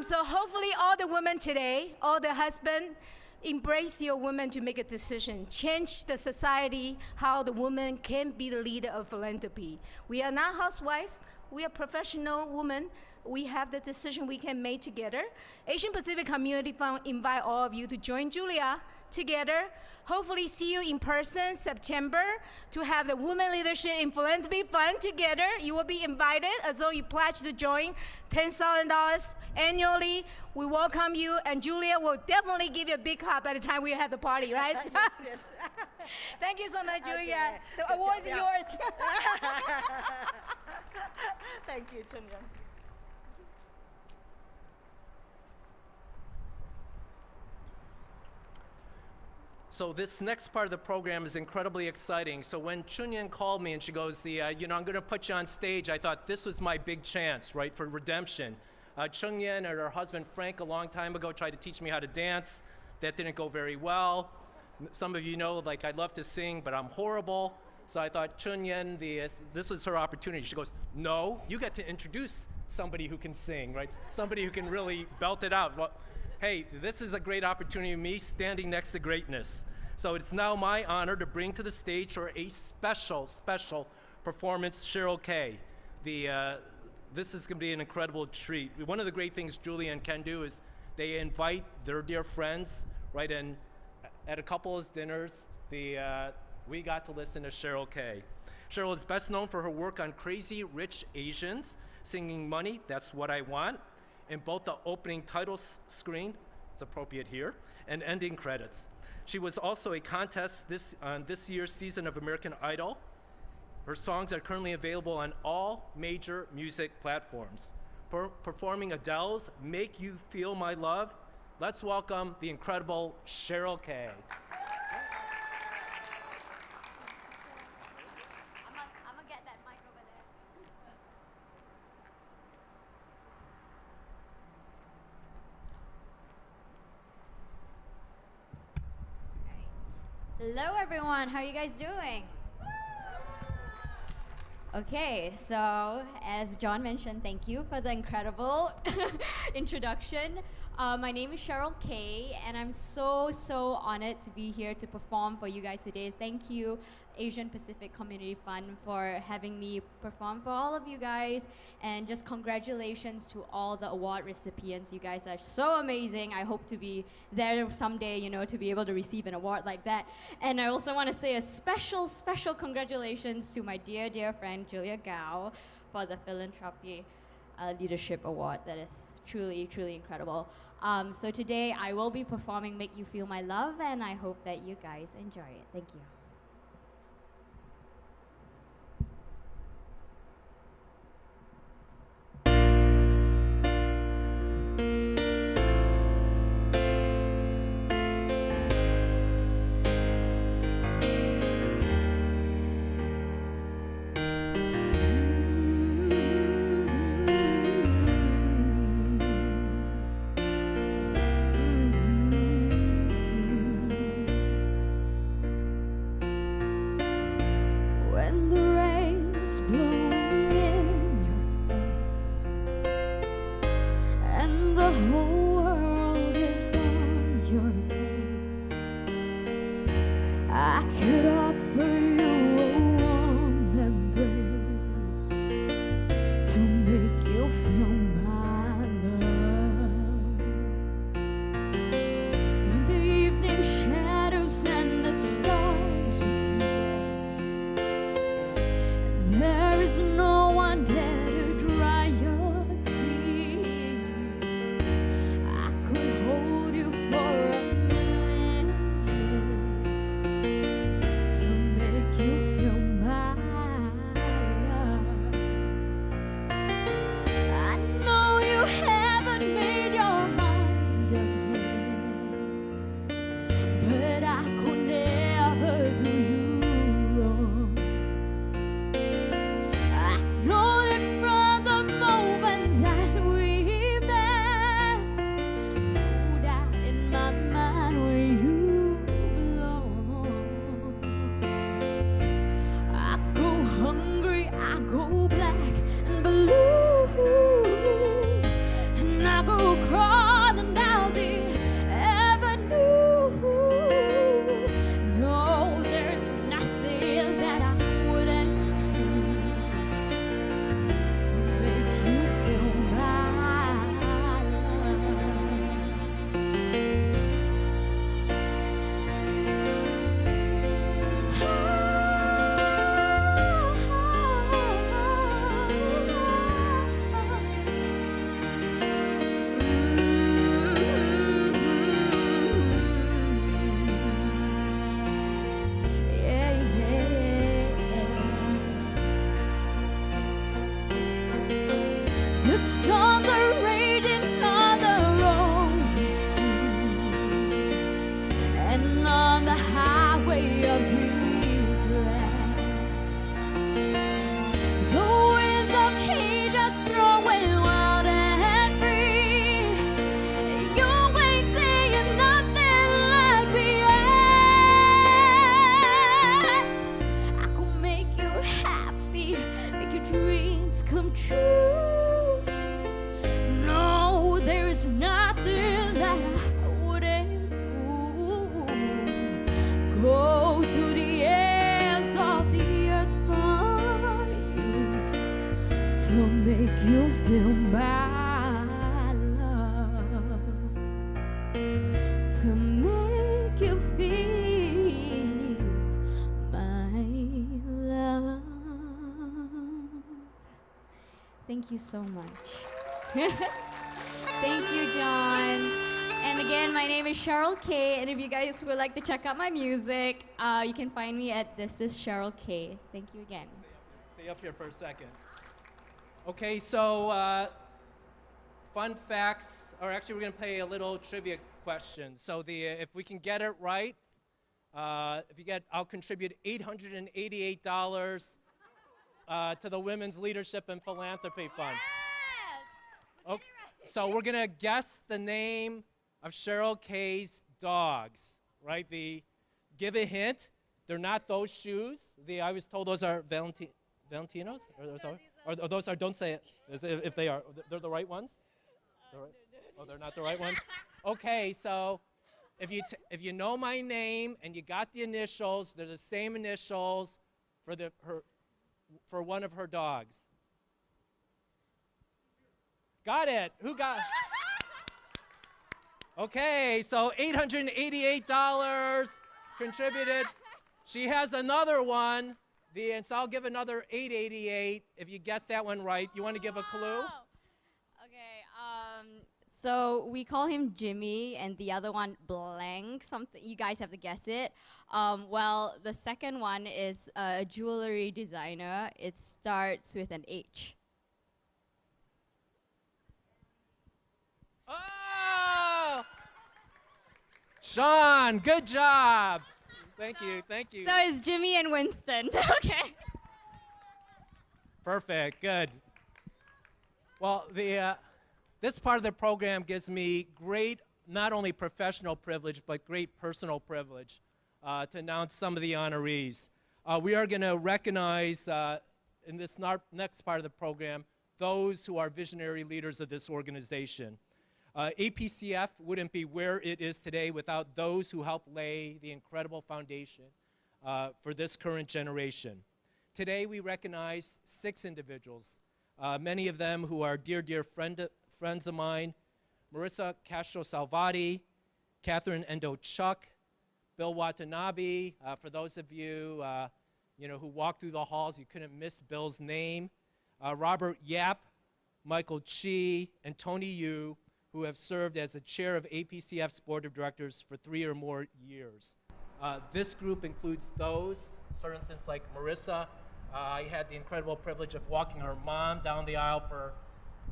F: So hopefully all the women today, all the husband, embrace your women to make a decision. Change the society, how the woman can be the leader of philanthropy. We are not housewife, we are professional women. We have the decision we can make together. Asian Pacific Community Fund invite all of you to join Julia together. Hopefully see you in person September to have the Women Leadership in Philanthropy Fund together. You will be invited as though you pledge to join $10,000 annually. We welcome you, and Julia will definitely give you a big hug by the time we have the party, right?
K: Yes, yes.
F: Thank you so much, Julia.
K: Okay.
F: The award's yours.
K: Thank you, Chun-Yun.
A: So this next part of the program is incredibly exciting. So when Chun-Yen called me and she goes, I'm going to put you on stage, I thought this was my big chance, right, for redemption. Chun-Yen and her husband Frank a long time ago tried to teach me how to dance. That didn't go very well. Some of you know, like, I love to sing, but I'm horrible. So I thought, Chun-Yen, this was her opportunity. She goes, no, you get to introduce somebody who can sing, right? Somebody who can really belt it out. Well, hey, this is a great opportunity of me standing next to greatness. So it's now my honor to bring to the stage for a special performance, Cheryl Kay. This is going to be an incredible treat. One of the great things Julia and Ken do is they invite their dear friends, right? And at a couple's dinners, we got to listen to Cheryl Kay. Cheryl is best known for her work on Crazy Rich Asians, singing Money, That's What I Want, in both the opening title screen, it's appropriate here, and ending credits. She was also a contest on this year's season of American Idol. Her songs are currently available on all major music platforms. Performing Adele's Make You Feel My Love, let's welcome the incredible Cheryl Kay.
L: I'm gonna get that mic over there. Hello everyone, how are you guys doing? Okay, so as John mentioned, thank you for the incredible introduction. My name is Cheryl Kay, and I'm so honored to be here to perform for you guys today. Thank you, Asian Pacific Community Fund for having me perform for all of you guys. And just congratulations to all the award recipients. You guys are so amazing. I hope to be there someday, you know, to be able to receive an award like that. And I also want to say a special, special congratulations to my dear, dear friend Julia Gao for the Philanthropy Leadership Award. That is truly, truly incredible. So today I will be performing Make You Feel My Love, and I hope that you guys enjoy it. Thank you.
M: When the rain is blowing in your face and the whole world is on your case, I could offer you a warm embrace to make you feel my love. When the evening shadows and the stars appear, there is no one there to dry your tears. I could hold you for a million years to make you feel my love. I know you haven't made your mind up yet, but I could never do you wrong. I know that from the moment that we met, no doubt in my mind where you belong. I go hungry, I go black and blue, and I go crawling down the avenue. No, there's nothing that I wouldn't to make you feel my yeah, yeah. The storms are raging on the rolling sea and on the highway of regret. The winds of change are throwing wild and free. You ain't saying nothing like we had. I could make you happy, make your dreams come true. No, there is nothing that I wouldn't do. Go to the ends of the earth for you to make you feel my love, to make you feel my love.
L: Thank you so much. Thank you, John. And again, my name is Cheryl K. And if you guys would like to check out my music, you can find me at This Is Cheryl K. Thank you again.
A: Stay up here for a second. Okay, so fun facts, or actually we're gonna play a little trivia question. So if we can get it right, I'll contribute $888 to the Women's Leadership and Philanthropy Fund. Okay, so we're gonna guess the name of Cheryl K's dogs, right? Give a hint. They're not those shoes. I was told those are Valentinos, or those are. Don't say it if they are. They're the right ones. Oh, they're not the right ones. Okay, so if you know my name and you got the initials, they're the same initials for one of her dogs. Got it. Who got? Okay, so $888 contributed. She has another one. And so I'll give another $888 if you guess that one right. You want to give a clue?
L: Okay, so we call him Jimmy and the other one blank, something, you guys have to guess it. Well, the second one is a jewelry designer. It starts with an H.
A: Oh! Sean, good job. Thank you, thank you.
L: So it's Jimmy and Winston, okay.
A: Perfect, good. Well, this part of the program gives me great, not only professional privilege, but great personal privilege to announce some of the honorees. We are going to recognize in this next part of the program those who are visionary leaders of this organization. APCF wouldn't be where it is today without those who helped lay the incredible foundation for this current generation. Today we recognize 6 individuals, many of them who are dear, dear friends of mine: Marissa Castro-Salvati, Catherine Endo-Chuck, Bill Watanabe. For those of you, who walked through the halls, you couldn't miss Bill's name. Robert Yap, Michael Chi, and Tony Yu, who have served as the chair of APCF's board of directors for 3 or more years. This group includes those, for instance, like Marissa. I had the incredible privilege of walking her mom down the aisle for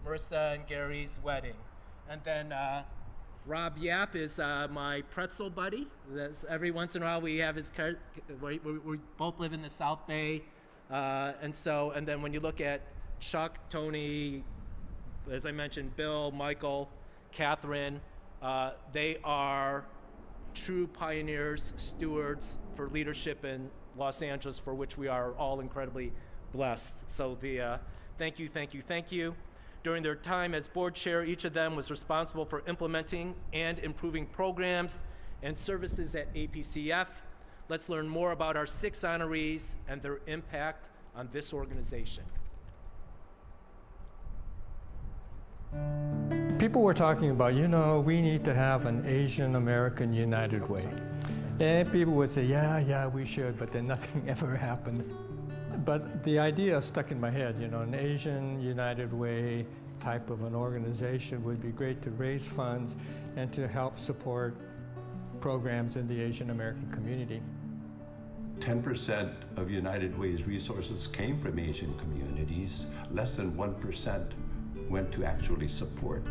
A: Marissa and Gary's wedding. And then Rob Yap is my pretzel buddy. Every once in a while we have his car. We both live in the South Bay. And then when you look at Chuck, Tony, as I mentioned, Bill, Michael, Catherine, they are true pioneers, stewards for leadership in Los Angeles, for which we are all incredibly blessed. So thank you, thank you, thank you. During their time as board chair, each of them was responsible for implementing and improving programs and services at APCF. Let's learn more about our 6 honorees and their impact on this organization.
N: People were talking about, we need to have an Asian American United Way. And people would say, yeah, we should, but then nothing ever happened. But the idea stuck in my head, an Asian United Way type of an organization would be great to raise funds and to help support programs in the Asian American community.
O: 10% of United Way's resources came from Asian communities. Less than 1% went to actually support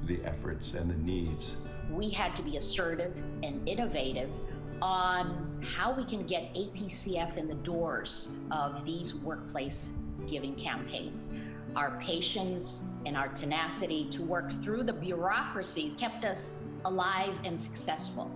O: the efforts and the needs.
P: We had to be assertive and innovative on how we can get APCF in the doors of these workplace giving campaigns. Our patience and our tenacity to work through the bureaucracies kept us alive and successful.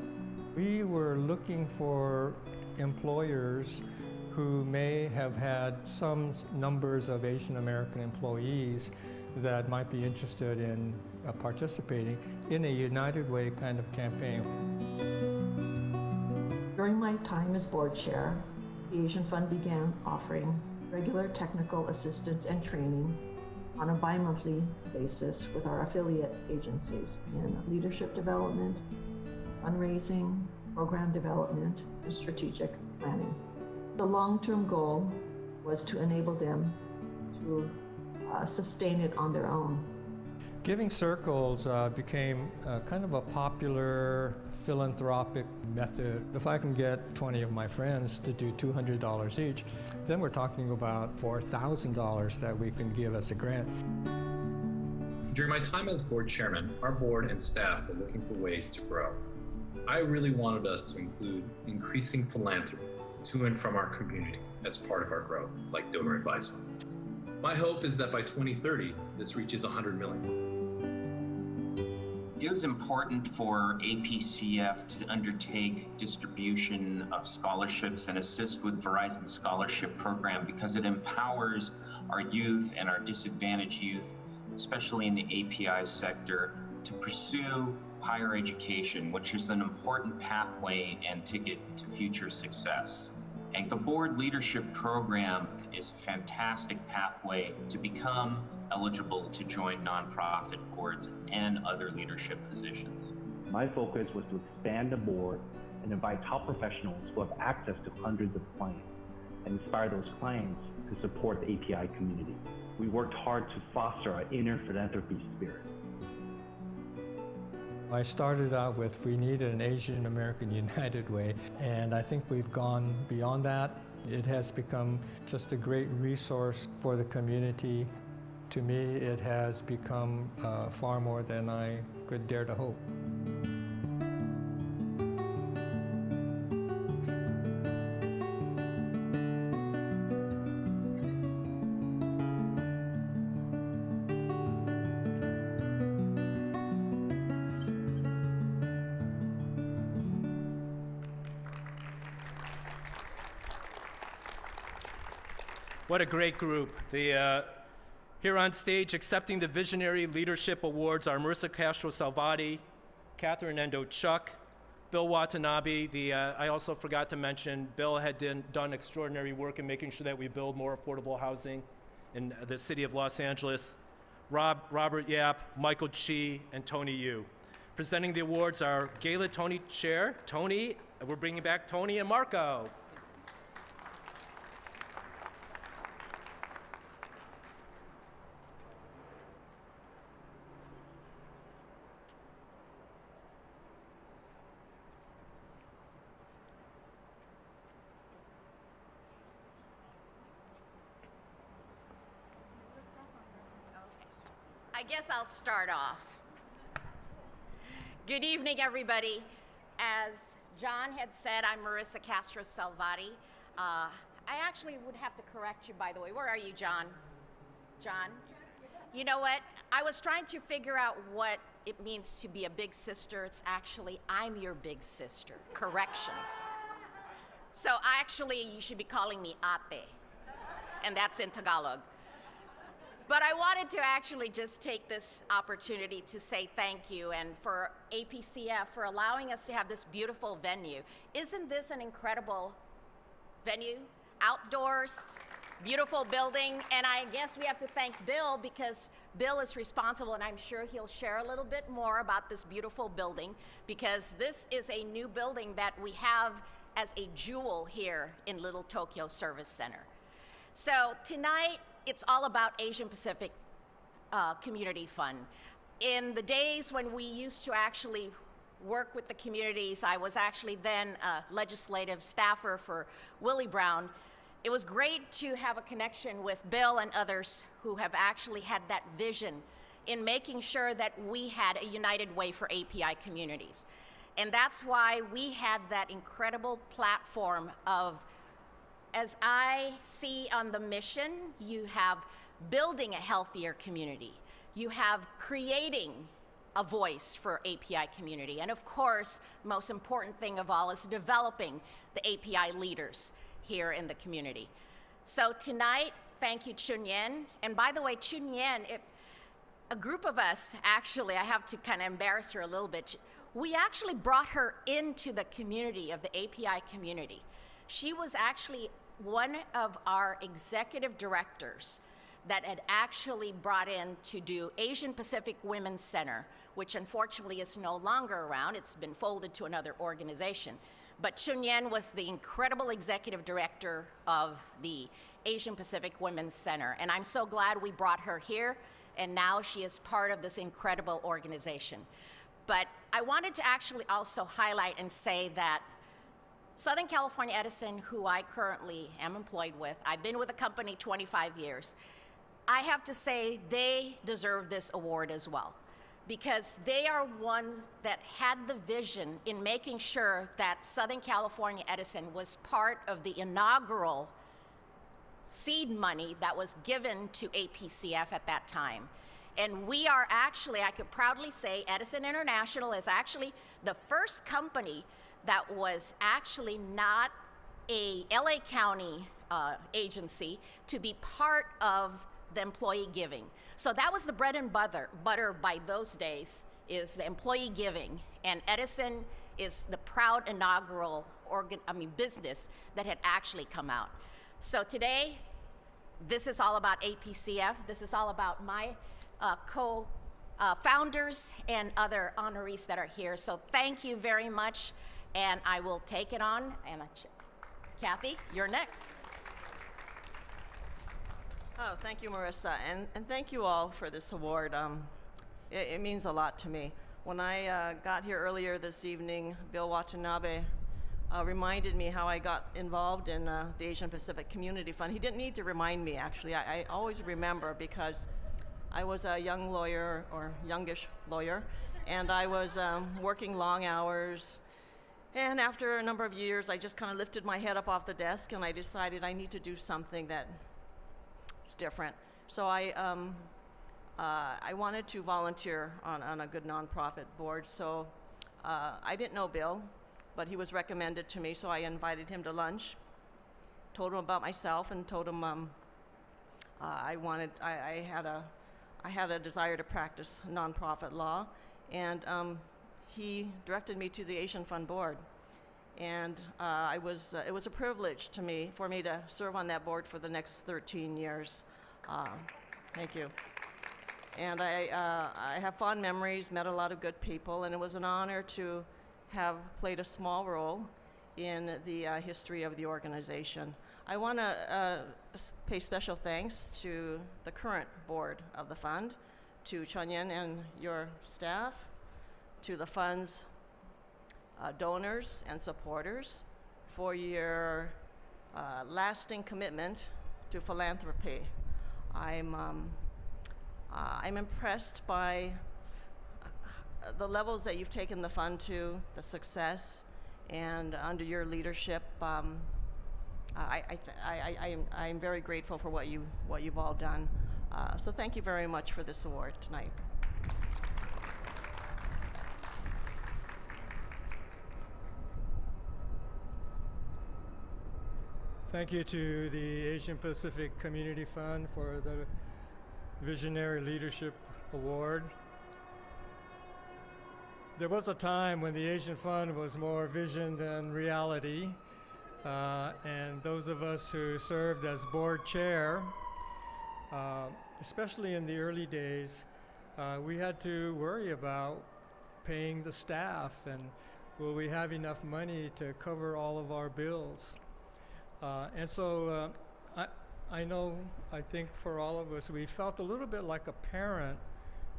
N: We were looking for employers who may have had some numbers of Asian American employees that might be interested in participating in a United Way kind of campaign.
Q: During my time as board chair, the Asian Fund began offering regular technical assistance and training on a bi-monthly basis with our affiliate agencies in leadership development, fundraising, program development, and strategic planning. The long-term goal was to enable them to sustain it on their own.
N: Giving circles became kind of a popular philanthropic method. If I can get 20 of my friends to do $200 each, then we're talking about $4,000 that we can give as a grant.
R: During my time as board chairman, our board and staff were looking for ways to grow. I really wanted us to include increasing philanthropy to and from our community as part of our growth, like donor advised funds. My hope is that by 2030, this reaches 100 million.
S: It was important for APCF to undertake distribution of scholarships and assist with Verizon Scholarship Program because it empowers our youth and our disadvantaged youth, especially in the API sector, to pursue higher education, which is an important pathway and ticket to future success. And the board leadership program is a fantastic pathway to become eligible to join nonprofit boards and other leadership positions.
T: My focus was to expand the board and invite top professionals who have access to hundreds of clients and inspire those clients to support the API community. We worked hard to foster our inner philanthropy spirit.
N: I started out with we needed an Asian American United Way, and I think we've gone beyond that. It has become just a great resource for the community. To me, it has become far more than I could dare to hope.
A: What a great group. Here on stage accepting the Visionary Leadership Awards are Marissa Castro-Salvati, Catherine Endo-Chuck, Bill Watanabe. I also forgot to mention, Bill had done extraordinary work in making sure that we build more affordable housing in the city of Los Angeles. Robert Yap, Michael Chi, and Tony Yu. Presenting the awards are Gala Tony Chair, Tony, we're bringing back Tony and Marco.
U: I guess I'll start off. Good evening, everybody. As John had said, I'm Marissa Castro-Salvati. I actually would have to correct you, by the way. Where are you, John? John? You know what? I was trying to figure out what it means to be a big sister. It's actually, I'm your big sister. Correction. So actually, you should be calling me ate, and that's in Tagalog. But I wanted to actually just take this opportunity to say thank you and for APCF for allowing us to have this beautiful venue. Isn't this an incredible venue? Outdoors, beautiful building, and I guess we have to thank Bill because Bill is responsible, and I'm sure he'll share a little bit more about this beautiful building because this is a new building that we have as a jewel here in Little Tokyo Service Center. So tonight, it's all about Asian Pacific Community Fund. In the days when we used to actually work with the communities, I was actually then a legislative staffer for Willie Brown. It was great to have a connection with Bill and others who have actually had that vision in making sure that we had a united way for API communities. And that's why we had that incredible platform of, as I see on the mission, you have building a healthier community. You have creating a voice for API community. And of course, most important thing of all is developing the API leaders here in the community. So tonight, thank you, Chun Yen. And by the way, Chun Yen, a group of us, actually, I have to kind of embarrass her a little bit. We actually brought her into the community of the API community. She was actually one of our executive directors that had actually brought in to do Asian Pacific Women's Center, which unfortunately is no longer around. It's been folded to another organization. But Chun Yen was the incredible executive director of the Asian Pacific Women's Center. And I'm so glad we brought her here, and now she is part of this incredible organization. But I wanted to actually also highlight and say that Southern California Edison, who I currently am employed with, I've been with the company 25 years. I have to say they deserve this award as well because they are ones that had the vision in making sure that Southern California Edison was part of the inaugural seed money that was given to APCF at that time. And we are actually, I could proudly say, Edison International is actually the first company that was actually not a LA County agency to be part of the employee giving. So that was the bread and butter by those days is the employee giving, and Edison is the proud inaugural business that had actually come out. So today, this is all about APCF. This is all about my co-founders and other honorees that are here. So thank you very much, and I will take it on. And Kathy, you're next.
B: Oh, thank you, Marissa, and thank you all for this award. It means a lot to me. When I got here earlier this evening, Bill Watanabe reminded me how I got involved in the Asian Pacific Community Fund. He didn't need to remind me, actually. I always remember because I was a young lawyer, or youngish lawyer, and I was working long hours. And after a number of years, I just kind of lifted my head up off the desk and I decided I need to do something that is different. So I wanted to volunteer on a good nonprofit board. So I didn't know Bill, but he was recommended to me, so I invited him to lunch, told him about myself, and told him I had a desire to practice nonprofit law, and he directed me to the Asian Fund Board. And it was a privilege for me to serve on that board for the next 13 years. Thank you. And I have fond memories, met a lot of good people, and it was an honor to have played a small role in the history of the organization. I want to pay special thanks to the current board of the fund, to Chunyin and your staff, to the fund's donors and supporters for your lasting commitment to philanthropy. I'm impressed by the levels that you've taken the fund to, the success, and under your leadership, I'm very grateful for what you've all done. So thank you very much for this award tonight.
N: Thank you to the Asian Pacific Community Fund for the Visionary Leadership Award. There was a time when the Asian Fund was more vision than reality, and those of us who served as board chair, especially in the early days, we had to worry about paying the staff and will we have enough money to cover all of our bills. And so I think for all of us, we felt a little bit like a parent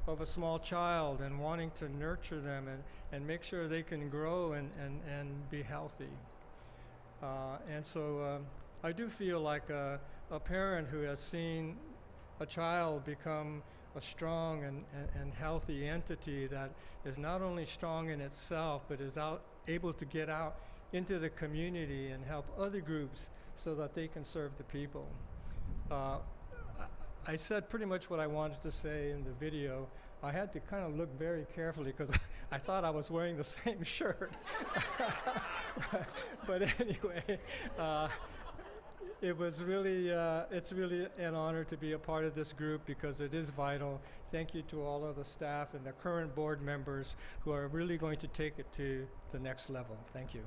N: of a small child and wanting to nurture them and make sure they can grow and be healthy. And so I do feel like a parent who has seen a child become a strong and healthy entity that is not only strong in itself, but is able to get out into the community and help other groups so that they can serve the people. I said pretty much what I wanted to say in the video. I had to kind of look very carefully because I thought I was wearing the same shirt. But anyway, it's really an honor to be a part of this group because it is vital. Thank you to all of the staff and the current board members who are really going to take it to the next level. Thank you.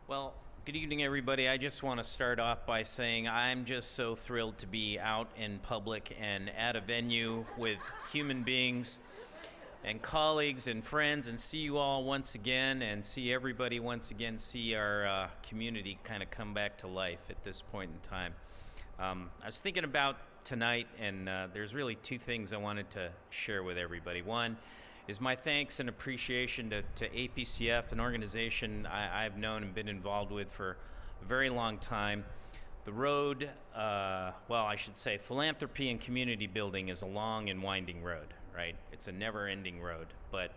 V: Well, good evening, everybody. I just want to start off by saying I'm just so thrilled to be out in public and at a venue with human beings and colleagues and friends and see you all once again and see everybody once again, see our community kind of come back to life at this point in time. I was thinking about tonight, and there's really two things I wanted to share with everybody. One is my thanks and appreciation to APCF, an organization I've known and been involved with for a very long time. The road, well, I should say philanthropy and community building is a long and winding road, right? It's a never-ending road, but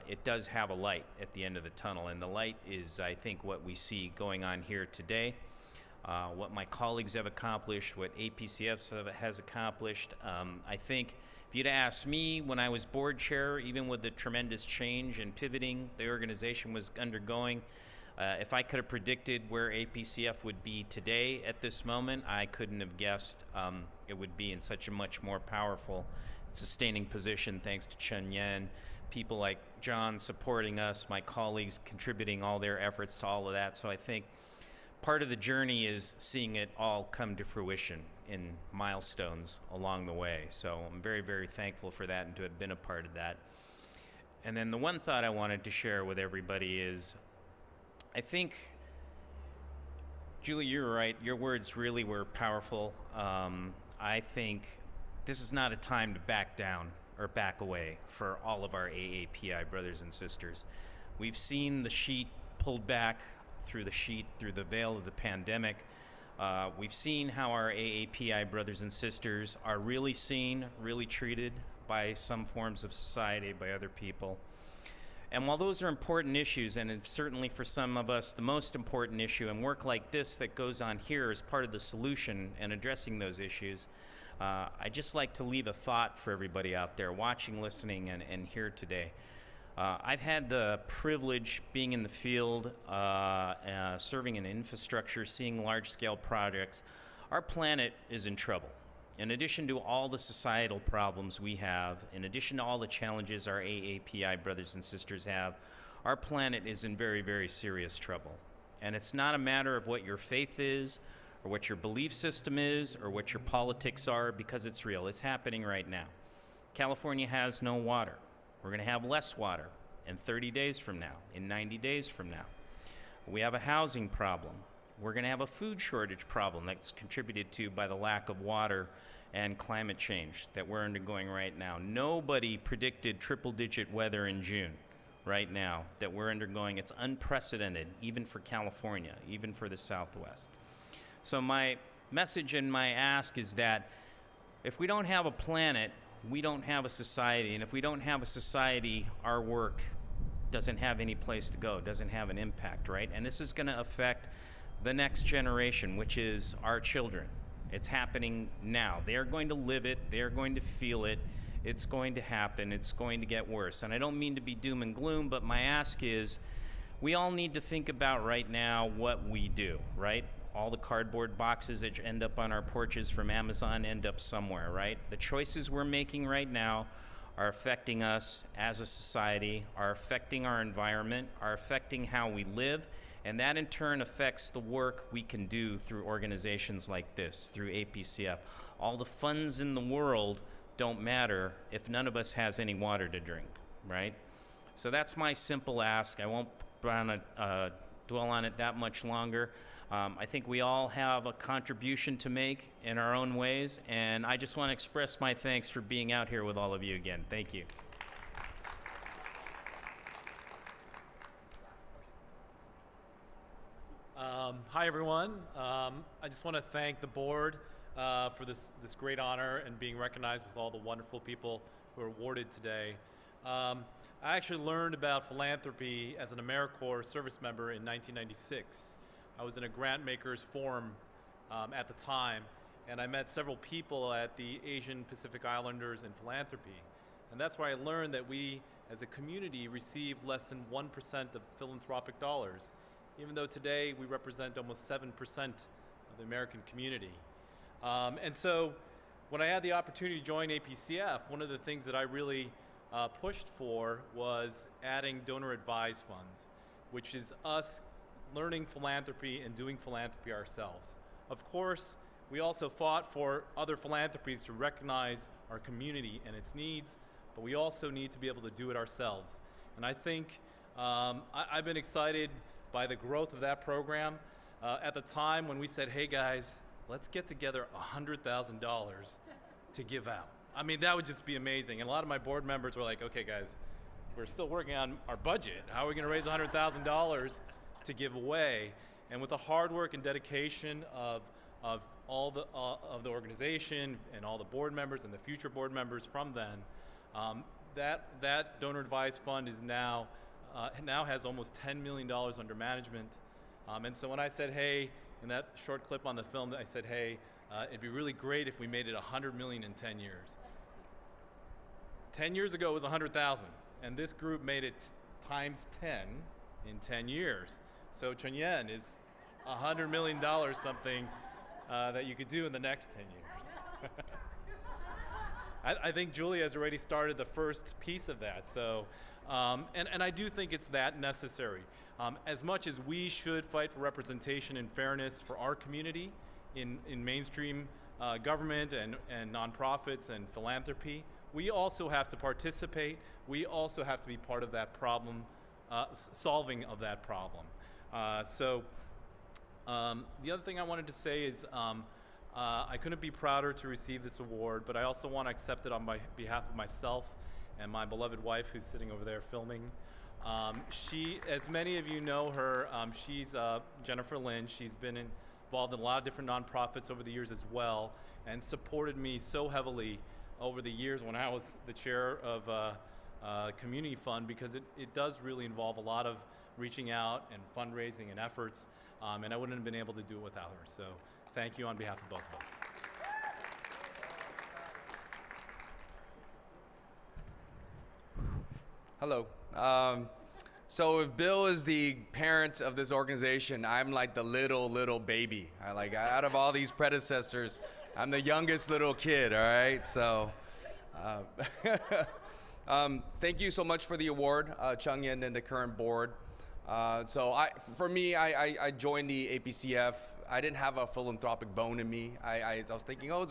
V: it does have a light at the end of the tunnel, and the light is, I think, what we see going on here today, what my colleagues have accomplished, what APCF has accomplished. I think if you'd asked me when I was board chair, even with the tremendous change and pivoting the organization was undergoing, If I could have predicted where APCF would be today at this moment, I couldn't have guessed it would be in such a much more powerful, sustaining position thanks to Chen Yen, people like John supporting us, my colleagues contributing all their efforts to all of that. So I think part of the journey is seeing it all come to fruition in milestones along the way. So I'm very, very thankful for that and to have been a part of that. And then the one thought I wanted to share with everybody is, I think, Julie, you're right. Your words really were powerful. I think this is not a time to back down or back away for all of our AAPI brothers and sisters. We've seen the sheet pulled back through the veil of the pandemic. We've seen how our AAPI brothers and sisters are really seen, really treated by some forms of society, by other people. And while those are important issues, and it's certainly for some of us the most important issue, and work like this that goes on here is part of the solution in addressing those issues, I'd just like to leave a thought for everybody out there watching, listening, and here today. I've had the privilege being in the field, serving in infrastructure, seeing large-scale projects. Our planet is in trouble. In addition to all the societal problems we have, in addition to all the challenges our AAPI brothers and sisters have, our planet is in very, very serious trouble. And it's not a matter of what your faith is, or what your belief system is, or what your politics are, because it's real. It's happening right now. California has no water. We're going to have less water in 30 days from now, in 90 days from now. We have a housing problem. We're going to have a food shortage problem that's contributed to by the lack of water and climate change that we're undergoing right now. Nobody predicted triple-digit weather in June right now that we're undergoing. It's unprecedented, even for California, even for the Southwest. So my message and my ask is that if we don't have a planet, we don't have a society. And if we don't have a society, our work doesn't have any place to go, doesn't have an impact, right? And this is going to affect the next generation, which is our children. It's happening now. They're going to live it. They're going to feel it. It's going to happen. It's going to get worse. And I don't mean to be doom and gloom, but my ask is we all need to think about right now what we do, right? All the cardboard boxes that end up on our porches from Amazon end up somewhere, right? The choices we're making right now are affecting us as a society, are affecting our environment, are affecting how we live, and that in turn affects the work we can do through organizations like this, through APCF. All the funds in the world don't matter if none of us has any water to drink, right? So that's my simple ask. I won't dwell on it that much longer. I think we all have a contribution to make in our own ways, and I just want to express my thanks for being out here with all of you again. Thank you.
C: Hi, everyone. I just want to thank the board for this great honor and being recognized with all the wonderful people who are awarded today. I actually learned about philanthropy as an AmeriCorps service member in 1996. I was in a grant makers forum at the time, and I met several people at the Asian Pacific Islanders in philanthropy. And that's where I learned that we, as a community, receive less than 1% of philanthropic dollars, even though today we represent almost 7% of the American community. And so when I had the opportunity to join APCF, one of the things that I really pushed for was adding donor-advised funds, which is us learning philanthropy and doing philanthropy ourselves. Of course, we also fought for other philanthropies to recognize our community and its needs, but we also need to be able to do it ourselves. And I think I've been excited by the growth of that program. At the time when we said, hey guys, let's get together $100,000 to give out. I mean, that would just be amazing. And a lot of my board members were like, okay guys, we're still working on our budget. How are we gonna raise $100,000 to give away? And with the hard work and dedication of all the organization and all the board members and the future board members from then, that donor advised fund is now has almost $10 million under management. And so when I said, hey, in that short clip on the film, I said, hey, it'd be really great if we made it 100 million in 10 years. 10 years ago it was 100,000, and this group made it times 10 in 10 years. So Chunyen is $100 million something that you could do in the next 10 years. I think Julia has already started the first piece of that. So, and I do think it's that necessary. As much as we should fight for representation and fairness for our community in mainstream government and nonprofits and philanthropy, we also have to participate. We also have to be part of that problem, solving of that problem. The other thing I wanted to say is I couldn't be prouder to receive this award, but I also want to accept it on behalf of myself and my beloved wife, who's sitting over there filming. She, as many of you know her, she's Jennifer Lynn. She's been involved in a lot of different nonprofits over the years as well, and supported me so heavily over the years when I was the chair of Community Fund, because it does really involve a lot of reaching out and fundraising and efforts, and I wouldn't have been able to do it without her. So thank you on behalf of both of us.
D: Hello. So if Bill is the parent of this organization, I'm like the little baby. Out of all these predecessors, I'm the youngest little kid, all right? So thank you so much for the award, Chunyen and the current board. For me, I joined the APCF. I didn't have a philanthropic bone in me. I was thinking, oh,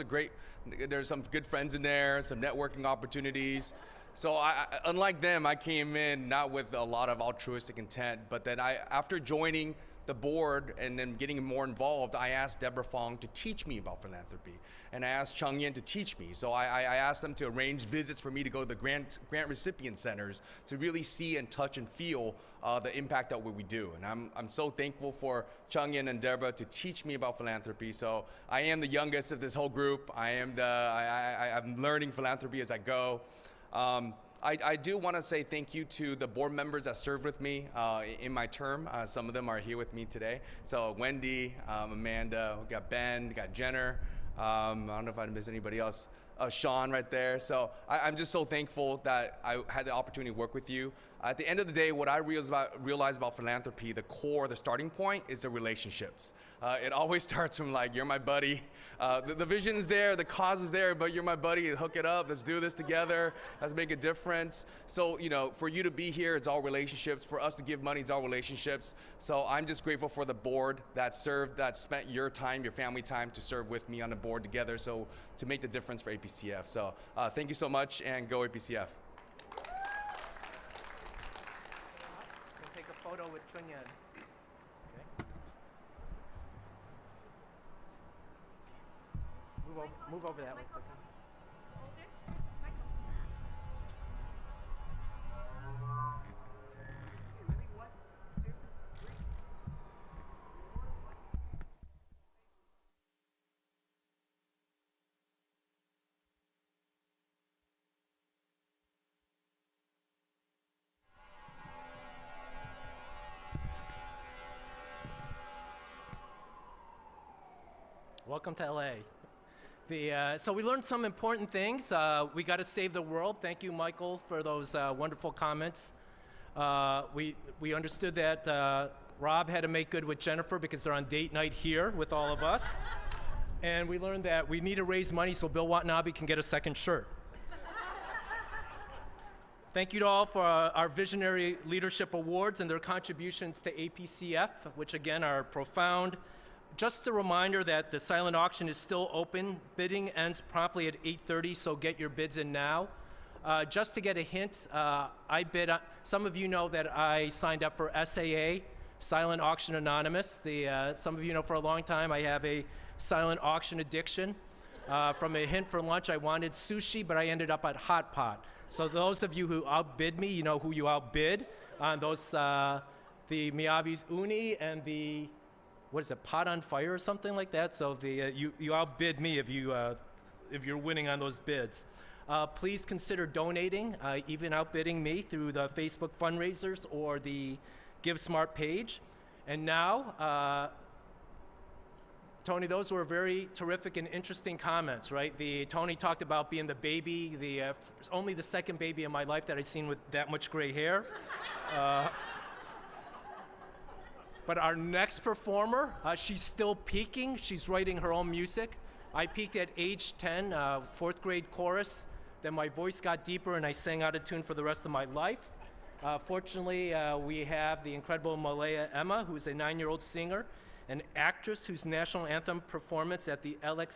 D: there's some good friends in there, some networking opportunities. So unlike them, I came in not with a lot of altruistic intent, but then after joining the board and then getting more involved, I asked Deborah Fong to teach me about philanthropy. And I asked Chunyen to teach me. So I asked them to arrange visits for me to go to the grant recipient centers to really see and touch and feel the impact of what we do. And I'm so thankful for Chunyen and Deborah to teach me about philanthropy. So I am the youngest of this whole group. I'm learning philanthropy as I go. I do want to say thank you to the board members that served with me in my term. Some of them are here with me today. So Wendy, Amanda, we got Ben, we got Jenner. I don't know if I missed anybody else. Sean right there. So I'm just so thankful that I had the opportunity to work with you. At the end of the day, what I realized about philanthropy, the core, the starting point is the relationships. It always starts from you're my buddy. The vision's there, the cause is there, but you're my buddy, hook it up, let's do this together, let's make a difference. So, for you to be here, it's all relationships. For us to give money, it's all relationships. So I'm just grateful for the board that spent your time, your family time to serve with me on the board together, so to make the difference for APCF. So thank you so much, and go APCF.
A: We'll take a photo with Chunyen. Move over that way. Welcome to LA. So we learned some important things. We got to save the world. Thank you, Michael, for those wonderful comments. We understood that Rob had to make good with Jennifer because they're on date night here with all of us. And we learned that we need to raise money so Bill Watanabe can get a second shirt. Thank you to all for our Visionary Leadership Awards and their contributions to APCF, which again are profound. Just a reminder that the silent auction is still open. Bidding ends promptly at 8:30, so get your bids in now. Just to get a hint, some of you know that I signed up for SAA, Silent Auction Anonymous. Some of you know for a long time I have a silent auction addiction. From a hint for lunch, I wanted sushi, but I ended up at Hot Pot. So those of you who outbid me, you know who you outbid on those, the Miyabi's Uni and the, what is it, Pot on Fire or something like that? So you outbid me if you're winning on those bids. Please consider donating, even outbidding me through the Facebook fundraisers or the Give Smart page. And now, Tony, those were very terrific and interesting comments, right? Tony talked about being the baby, only the second baby in my life that I've seen with that much gray hair. But our next performer, she's still peaking. She's writing her own music. I peaked at age 10, fourth grade chorus. Then my voice got deeper and I sang out of tune for the rest of my life. Fortunately, we have the incredible Malaya Emma, who's a 9-year-old singer, an actress whose national anthem performance at the LA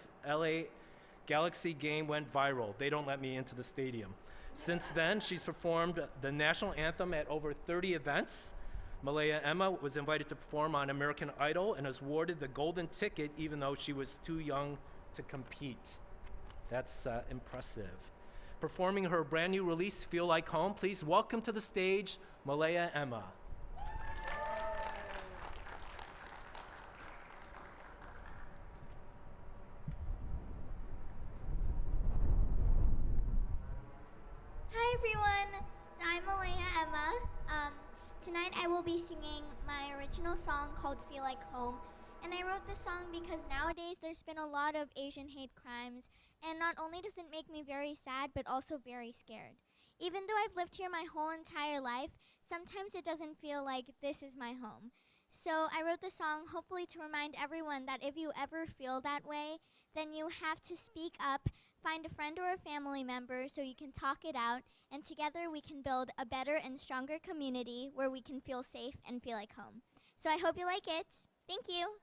A: Galaxy game went viral. They don't let me into the stadium. Since then, she's performed the national anthem at over 30 events. Malaya Emma was invited to perform on American Idol and was awarded the golden ticket even though she was too young to compete. That's impressive. Performing her brand new release, Feel Like Home, please welcome to the stage, Malaya Emma.
E: Hi everyone, so I'm Malaya Emma. Tonight I will be singing my original song called Feel Like Home. And I wrote this song because nowadays there's been a lot of Asian hate crimes, and not only does it make me very sad, but also very scared. Even though I've lived here my whole entire life, sometimes it doesn't feel like this is my home. So I wrote the song hopefully to remind everyone that if you ever feel that way, then you have to speak up, find a friend or a family member so you can talk it out, and together we can build a better and stronger community where we can feel safe and feel like home. So I hope you like it. Thank you.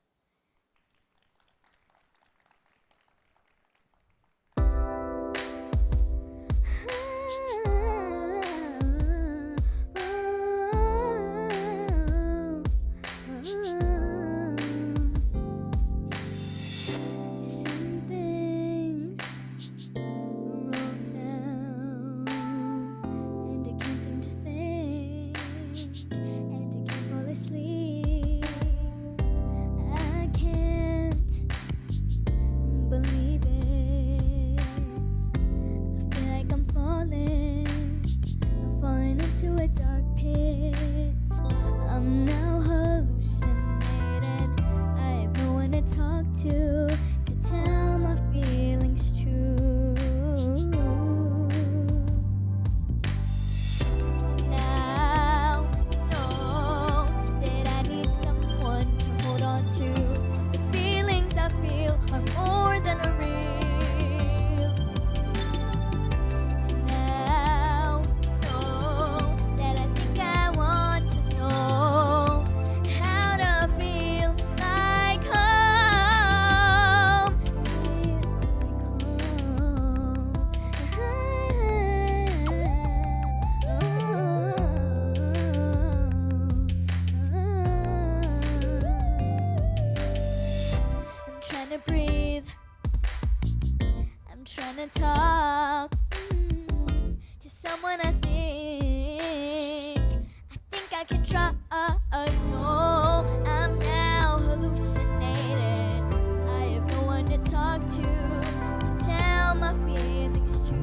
E: Talk to someone I think I can trust. No, I'm now hallucinated. I have no one to talk to tell my feelings to.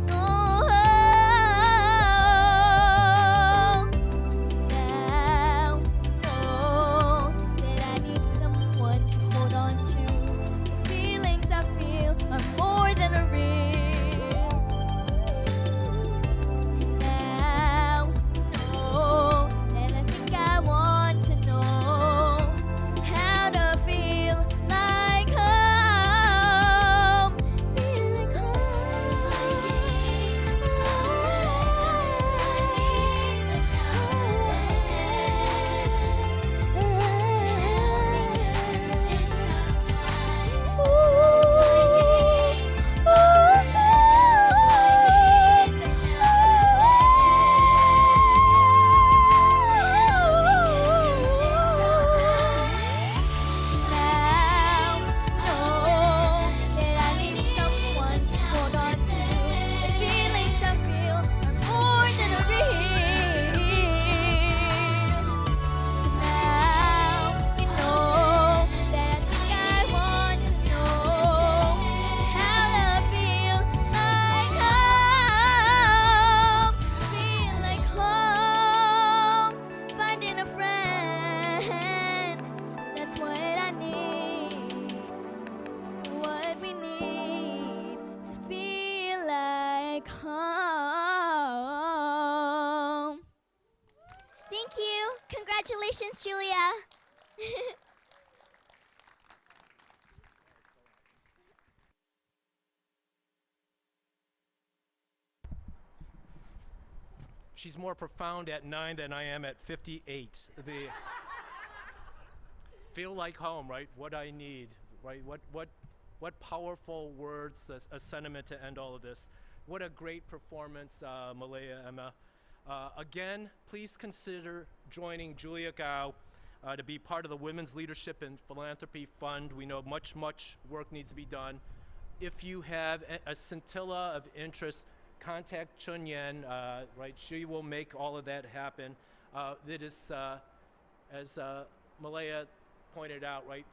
E: No, now know that I need someone to hold on to. The feelings I feel are more than a real. Thank you. Congratulations, Julia.
A: she's more profound at 9 than I am at 58. Feel like home, right? What I need, right? What powerful words, a sentiment to end all of this. What a great performance, Malaya, Emma. Again, please consider joining Julia Gao to be part of the Women's Leadership and Philanthropy Fund. We know much work needs to be done. If you have a scintilla of interest, contact Chun Yen, right? She will make all of that happen. That is, as Malaya pointed out, right?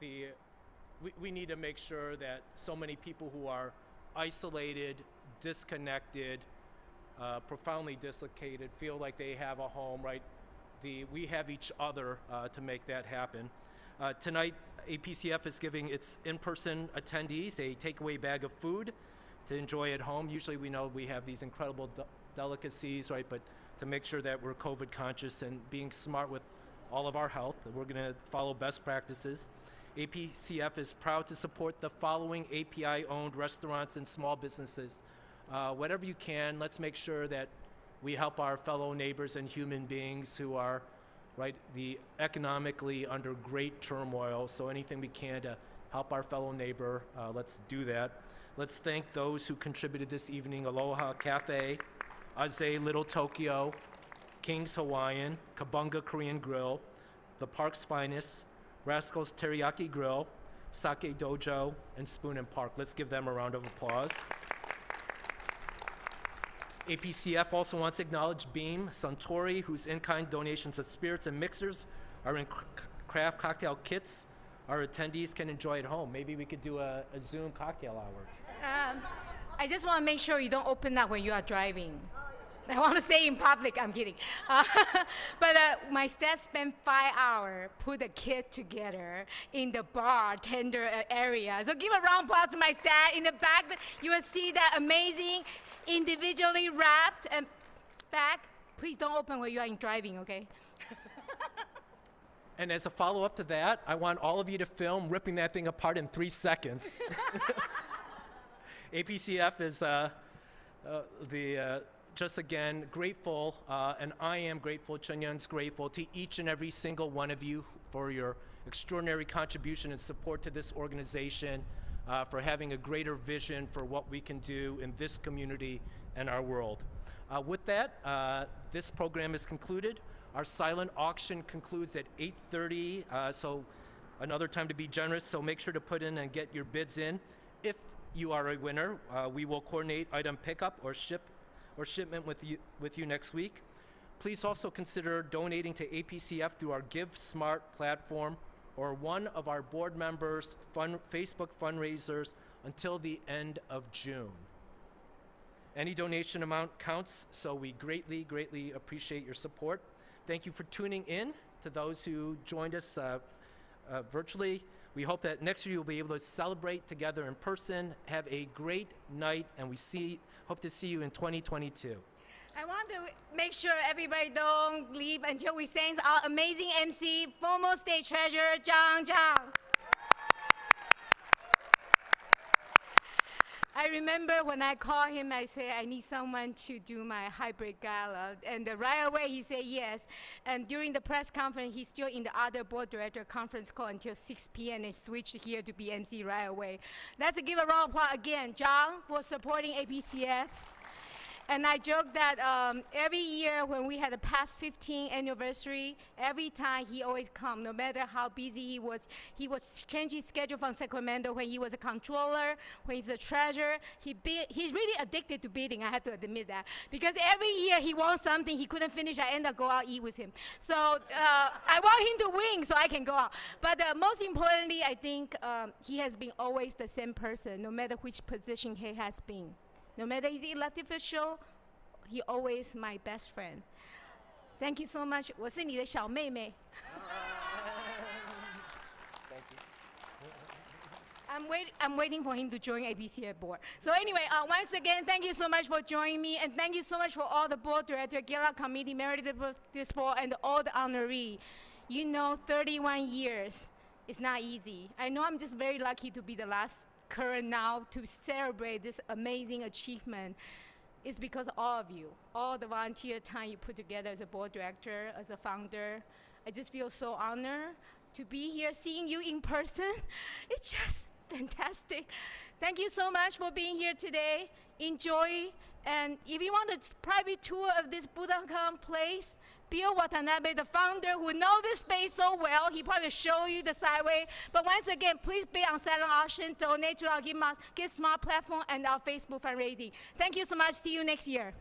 A: We need to make sure that so many people who are isolated, disconnected, profoundly dislocated, feel like they have a home, right? We have each other to make that happen. Tonight, APCF is giving its in-person attendees a takeaway bag of food to enjoy at home. Usually we know we have these incredible delicacies, right? But to make sure that we're COVID conscious and being smart with all of our health, we're gonna follow best practices. APCF is proud to support the following API-owned restaurants and small businesses. Whatever you can, let's make sure that we help our fellow neighbors and human beings who are, right, economically under great turmoil. So anything we can to help our fellow neighbor, let's do that. Let's thank those who contributed this evening: Aloha Cafe, Aze Little Tokyo, King's Hawaiian, Kabunga Korean Grill, The Park's Finest, Rascal's Teriyaki Grill, Sake Dojo, and Spoon and Park. Let's give them a round of applause. APCF also wants to acknowledge Beam Suntory, whose in-kind donations of spirits and mixers are in craft cocktail kits our attendees can enjoy at home. Maybe we could do a Zoom cocktail hour.
F: I just want to make sure you don't open up when you are driving. I want to say in public, I'm kidding. But my staff spent 5 hours, put the kit together in the bartender area. So give a round of applause to my staff. In the back, you will see that amazing, individually wrapped and bag. Please don't open when you are in driving, okay?
A: And as a follow-up to that, I want all of you to film ripping that thing apart in 3 seconds. APCF is just again grateful, and I am grateful, Chun Yun's grateful to each and every single one of you for your extraordinary contribution and support to this organization, for having a greater vision for what we can do in this community and our world. With that, this program is concluded. Our silent auction concludes at 8:30, so another time to be generous, so make sure to put in and get your bids in. If you are a winner, we will coordinate item pickup or shipment with you next week. Please also consider donating to APCF through our Give Smart platform or one of our board members' Facebook fundraisers until the end of June. Any donation amount counts, so we greatly appreciate your support. Thank you for tuning in. To those who joined us virtually, we hope that next year you'll be able to celebrate together in person. Have a great night, and hope to see you in 2022.
F: I want to make sure everybody don't leave until we thank our amazing MC, former state treasurer, Zhang Zhang. I remember when I called him, I said, I need someone to do my hybrid gala. And right away, he said yes. And during the press conference, he's still in the other board director conference call until 6 p.m. and switched here to be MC right away. Let's give a round of applause again, John, for supporting APCF. And I joke that every year when we had the past 15th anniversary, every time he always come, no matter how busy he was changing his schedule from Sacramento when he was a controller, when he's a treasurer. He's really addicted to bidding, I have to admit that. Because every year he wants something, he couldn't finish, I end up go out eat with him. So I want him to win so I can go out. But most importantly, I think he has been always the same person, no matter which position he has been. No matter he's elected official, he always my best friend. Thank you so much. 我是你的小妹妹。I'm waiting for him to join APCF board. So anyway, once again, thank you so much for joining me, and thank you so much for all the board director, Gala committee, this board, and all the honoree. You know, 31 years is not easy. I know I'm just very lucky to be the last current now to celebrate this amazing achievement. is because of all of you, all the volunteer time you put together as a board director, as a founder. I just feel so honored to be here, seeing you in person. It's just fantastic. Thank you so much for being here today. Enjoy. And if you want a private tour of this Budokan place, Bill Watanabe, the founder who knows this space so well, he probably show you the sideway. But once again, please bid on silent auction, donate to our Give Smart platform and our Facebook fundraising. Thank you so much. See you next year.